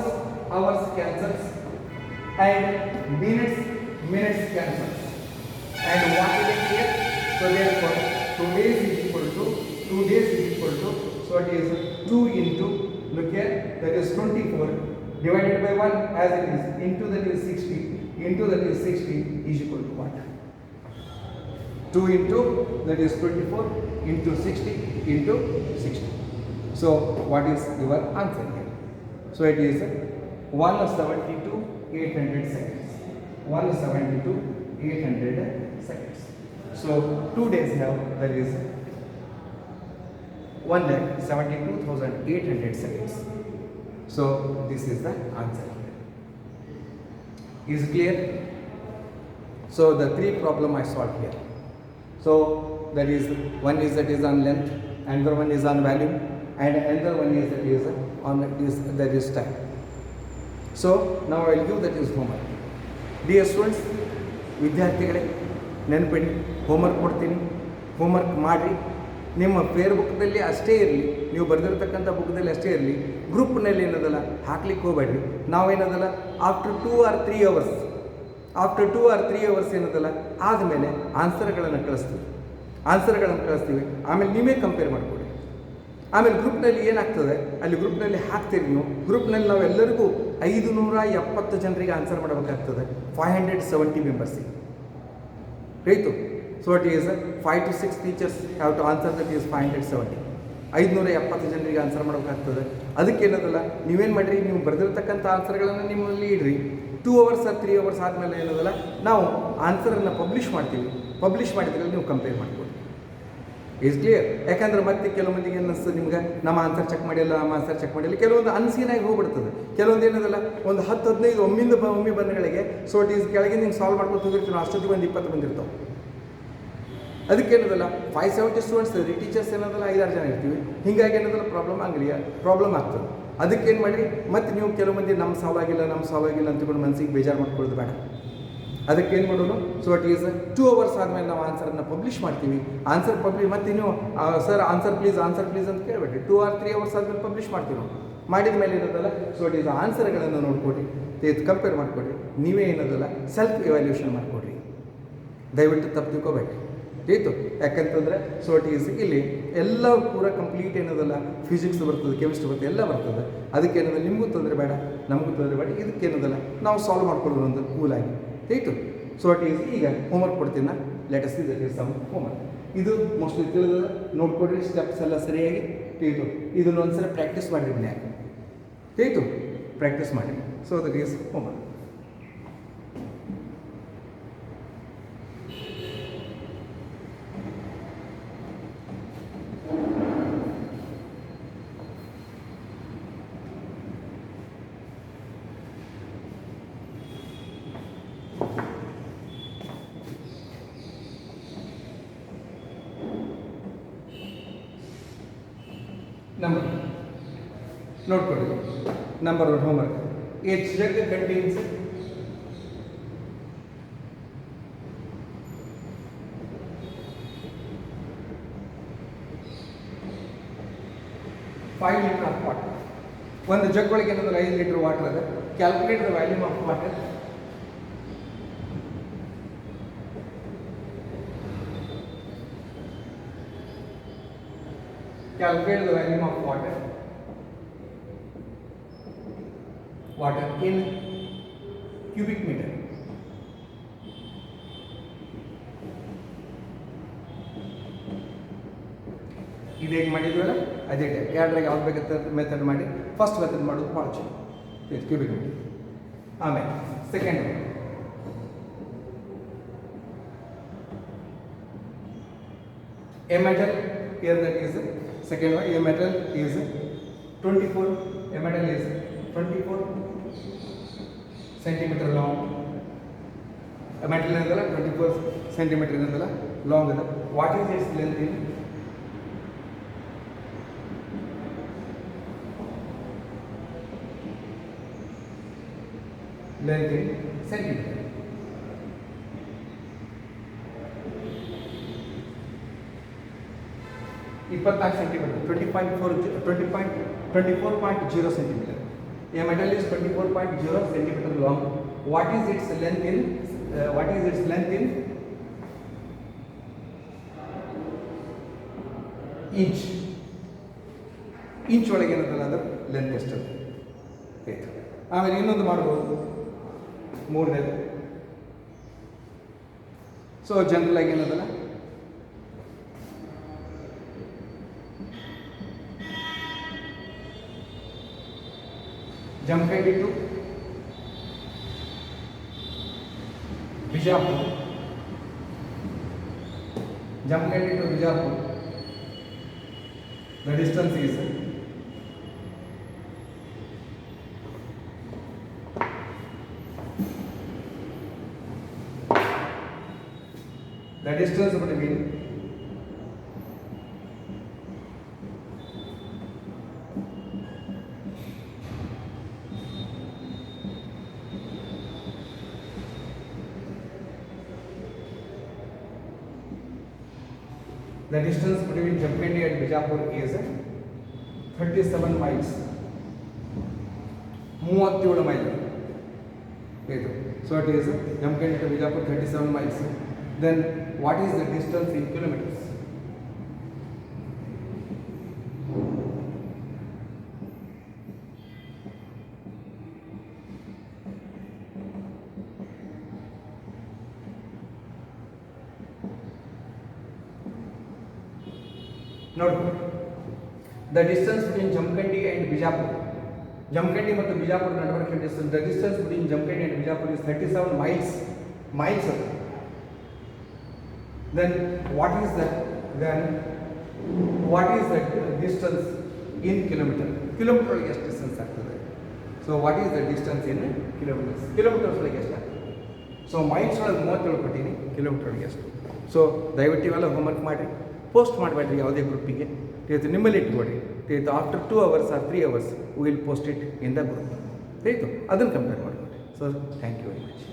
cancels, and minutes cancels. And what is it here? So therefore 2 days is equal to so it is 2 into, look here, that is 24 divided by 1 as it is, into that is 60 is equal to what? 2 into that is 24 into 60 into 60. So what is your answer here? So it is 172,800 seconds. 172,800 seconds. So 2 days have, that is 172,800 seconds. So this is the answer here. Is clear? So the 3 problem I solved here. So that is, one is that is on length, another one is on volume, and another one is that is on that is time. So now I will give that is homework. Dear students, ವಿದ್ಯಾರ್ಥಿಗಳೇ ನೆನಪಿಡಿ, homework ಕೊಡ್ತೀನಿ, homework ಮಾಡಿರಿ. ನಿಮ್ಮ ಫೇಸ್ಬುಕ್ದಲ್ಲಿ ಅಷ್ಟೇ ಇರಲಿ, ನೀವು ಬರೆದಿರ್ತಕ್ಕಂಥ ಬುಕ್ದಲ್ಲಿ ಅಷ್ಟೇ ಇರಲಿ, ಗ್ರೂಪ್ನಲ್ಲಿ ಏನದಲ್ಲ ಹಾಕ್ಲಿಕ್ಕೆ ಹೋಗಬೇಡ್ರಿ. ನಾವೇನದಲ್ಲ ಆಫ್ಟರ್ 2 or 3 ಅವರ್ಸ್ ಏನದಲ್ಲ ಆದಮೇಲೆ ಆನ್ಸರ್ಗಳನ್ನು ಕಳಿಸ್ತೀವಿ. ಆಮೇಲೆ ನೀವೇ ಕಂಪೇರ್ ಮಾಡಿಕೊಡಿ. ಆಮೇಲೆ ಗ್ರೂಪ್ನಲ್ಲಿ ಏನಾಗ್ತದೆ, ಅಲ್ಲಿ ಗ್ರೂಪ್ನಲ್ಲಿ ಹಾಕ್ತೀರಿ ನೀವು. ಗ್ರೂಪ್ನಲ್ಲಿ ನಾವೆಲ್ಲರಿಗೂ 570 ಜನರಿಗೆ ಆನ್ಸರ್ ಮಾಡಬೇಕಾಗ್ತದೆ, 570 ಮೆಂಬರ್ಸಿಗೆ. ರೈತು. So it is 5 to 6 teachers have to answer that is 570. 570 ಜನರಿಗೆ ಆನ್ಸರ್ ಮಾಡಬೇಕಾಗ್ತದೆ. ಅದಕ್ಕೇನದಲ್ಲ ನೀವೇನು ಮಾಡಿರಿ, ನೀವು ಬರೆದಿರ್ತಕ್ಕಂಥ ಆನ್ಸರ್ಗಳನ್ನು ನಿಮ್ಮಲ್ಲಿ ಇಡ್ರಿ. 2 hours or 3 hours ಆದಮೇಲೆ ಏನದಲ್ಲ ನಾವು ಆನ್ಸರನ್ನು ಪಬ್ಲಿಷ್ ಮಾಡಿದ್ರೆ ನೀವು ಕಂಪೇರ್ ಮಾಡ್ಕೊಳ್ಳಿ. Is clear? ಯಾಕಂದ್ರೆ ಮತ್ತೆ ಕೆಲವು ಮಂದಿಗೆ ಅನ್ನಿಸ್ತದೆ ನಿಮ್ಗೆ ನಮ್ಮ ಆನ್ಸರ್ ಚೆಕ್ ಮಾಡಿಲ್ಲ. ಕೆಲವೊಂದು ಅನ್ಸೀನಾಗಿ ಹೋಗ್ಬಿಡ್ತದೆ. ಕೆಲವೊಂದು ಏನದಲ್ಲ ಒಂದು 10-15 ಒಮ್ಮೆ ಬಂದಗಳಿಗೆ ಸೊ ಇಟ್ ಈಸ್ ಕೆಳಗಿಂದ ಹಿಂಗೆ ಸಾಲ್ವ್ ಮಾಡ್ಕೊಂಡು ಹೋಗಿರ್ತೀವಿ ನಾವು. ಅಷ್ಟೊತ್ತಿಗೆ ಒಂದು 20 ಬಂದಿರ್ತಾವೆ. ಅದಕ್ಕೇನದಲ್ಲ 570 ಸ್ಟೂಡೆಂಟ್ಸ್ ಇದ್ರಿ, ಟೀಚರ್ಸ್ ಏನದಲ್ಲ 5-6 ಜನ ಇರ್ತೀವಿ. ಹೀಗಾಗಿ ಏನದಲ್ಲ ಪ್ರಾಬ್ಲಮ್ ಆಗ್ತದೆ. ಅದಕ್ಕೇನು ಮಾಡಿರಿ, ಮತ್ತು ನೀವು ಕೆಲವು ಮಂದಿ ನಮ್ಮ ಸಾಲ್ವ್ ಆಗಿಲ್ಲ ಅಂತಕೊಂಡು ಮನಸ್ಸಿಗೆ ಬೇಜಾರು ಮಾಡ್ಕೊಳ್ಳೋದು ಬೇಡ. ಅದಕ್ಕೇನು ಮಾಡೋಣ, ಸೊ ಇಟ್ ಈಸ್ 2 hours ಆದಮೇಲೆ ನಾವು ಆನ್ಸರನ್ನು ಪಬ್ಲಿಷ್ ಮಾಡ್ತೀವಿ. ಮತ್ತು ನೀವು ಸರ್ ಆನ್ಸರ್ ಪ್ಲೀಸ್ ಅಂತ ಕೇಳಬೇಡ್ರಿ. 2 or 3 hours ಆದಮೇಲೆ ಪಬ್ಲಿಷ್ ಮಾಡ್ತೀವಿ ನಾವು. ಮಾಡಿದ ಮೇಲೆ ಏನದಲ್ಲ ಸೊ ಇಟ್ ಈಸ್ ಆನ್ಸರ್ಗಳನ್ನು ನೋಡ್ಕೊಡಿ, ಕಂಪೇರ್ ಮಾಡಿಕೊಡ್ರಿ. ನೀವೇ ಏನದಲ್ಲ ಸೆಲ್ಫ್ ಎವ್ಯಾಲ್ಯೂಷನ್ ಮಾಡಿಕೊಡ್ರಿ. ದಯವಿಟ್ಟು ತಪ್ಪು ತಿಳ್ಕೊಬೇಡ್ರಿ. ಆಯಿತು? ಯಾಕಂತಂದರೆ ಸೊ ಇಟ್ ಈಸ್ ಇಲ್ಲಿ ಎಲ್ಲ ಪೂರ ಕಂಪ್ಲೀಟ್ ಏನದಲ್ಲ ಫಿಸಿಕ್ಸ್ ಬರ್ತದೆ, ಕೆಮಿಸ್ಟ್ರಿ ಬರ್ತದೆ, ಎಲ್ಲ ಬರ್ತದೆ. ಅದಕ್ಕೇನದಲ್ಲ ನಿಮಗೂ ತೊಂದರೆ ಬೇಡ, ನಮಗೂ ತೊಂದರೆ ಬೇಡ. ಇದಕ್ಕೇನದಲ್ಲ ನಾವು ಸಾಲ್ವ್ ಮಾಡ್ಕೊಳ್ಳೋದು ಒಂದು ಕೂಲಾಗಿ. ಆಯಿತು? ಸೊ ಇಟ್ ಈಸ್ ಈಗ ಹೋಮ್ವರ್ಕ್ ಕೊಡ್ತೀನಿ. Let us see that is some homework. ಇದು ಮೋಸ್ಟ್ಲಿ ತಿಳಿದ ನೋಡ್ಕೊಡ್ರಿ, ಸ್ಟೆಪ್ಸ್ ಎಲ್ಲ ಸರಿಯಾಗಿ. ಆಯಿತು? ಇದನ್ನು ಒಂದ್ಸಲ ಪ್ರಾಕ್ಟೀಸ್ ಮಾಡಿರಿ ಮನ್ಯಾಗ. ಆಯಿತು? ಪ್ರಾಕ್ಟೀಸ್ ಮಾಡಿರಿ. So that is homework. Number. Note करो. Number 1 homework. A jug contains 5 liter of water. ಒಂದು ಜಗ್ ಒಳಗೆ ಏನಂದ್ರೆ 5 ಲೀಟರ್ ವಾಟರ್ ಅದ. Calculate the volume of water. Calculate the volume of water in cubic meter. ಇದು ಹೇಗೆ ಮಾಡಿದ್ವಲ್ಲ ಅದೇ ಟೈಪ್. ಎರಡರಾಗ ಯಾವ್ದು ಬೇಕಂತ ಮೆಥಡ್ ಮಾಡಿ. ಫಸ್ಟ್ ಮೆಥಡ್ ಮಾಡೋದು ಭಾಳ ಚಲೋ, ಕ್ಯೂಬಿಕ್ ಮೀಟರ್. ಆಮೇಲೆ second a metal, here that is second one. A metal is 24 centimeter long. A metal is 24 centimeter long. What is its length in? Length in centimeter. 24 centimetre 24.0 centimetre. A metal is 24.0 centimeter long. What is its length in inch? Inch ಒಳಗೆ ಏನದಲ್ಲ ಅದರ length ಎಷ್ಟು ಆಯ್ತು. ಆಮೇಲೆ ಇನ್ನೊಂದು ಮಾಡ್ಬೋದು, ಮೂರನೇದು. So general ಆಗಿ ಏನದಲ್ಲ Jamkhandi to Bijapur, Jamkhandi to Bijapur, the distance is between Jamkhandi and Bijapur is 37 miles. 37 miles. So it is Jamkhandi to Bijapur 37 miles. Then what is the distance in kilometers? Note the distance between Jamkhandi and Bijapur. Jamkhandi ಮತ್ತು ಬಿಜಾಪುರ ನಡುವಿನ distance, the distance between Jamkhandi and Bijapur is 37 miles. Then what is the distance in kilometer? Kilometer ಒಳಗೆ ಎಷ್ಟು distance ಆಗ್ತದೆ? So what is the distance in kilometers? Kilometers ಒಳಗೆ ಎಷ್ಟು ಆಗ್ತದೆ? So miles ಒಳಗೆ 37 ಕೊಟ್ಟಿನಿ, ಕಿಲೋಮೀಟರ್ ಒಳಗೆ ಎಷ್ಟು? ಸೊ ದಯವಿಟ್ಟು ಇವೆಲ್ಲ ಹೋಮ್ವರ್ಕ್ ಮಾಡಿರಿ, ಪೋಸ್ಟ್ ಮಾಡಬೇಡ್ರಿ ಯಾವುದೇ ಗ್ರೂಪಿಗೆ. ತಿಳಿತು ನಿಮ್ಮಲ್ಲಿ ಇಟ್ಕೊಡ್ರಿ. ತಿಳಿತು after 2 hours or 3 hours will post it in the group. ತಿಳಿತು ಅದನ್ನು ಕಂಪೇರ್ ಮಾಡಿಕೊಡ್ರಿ. So thank you very much.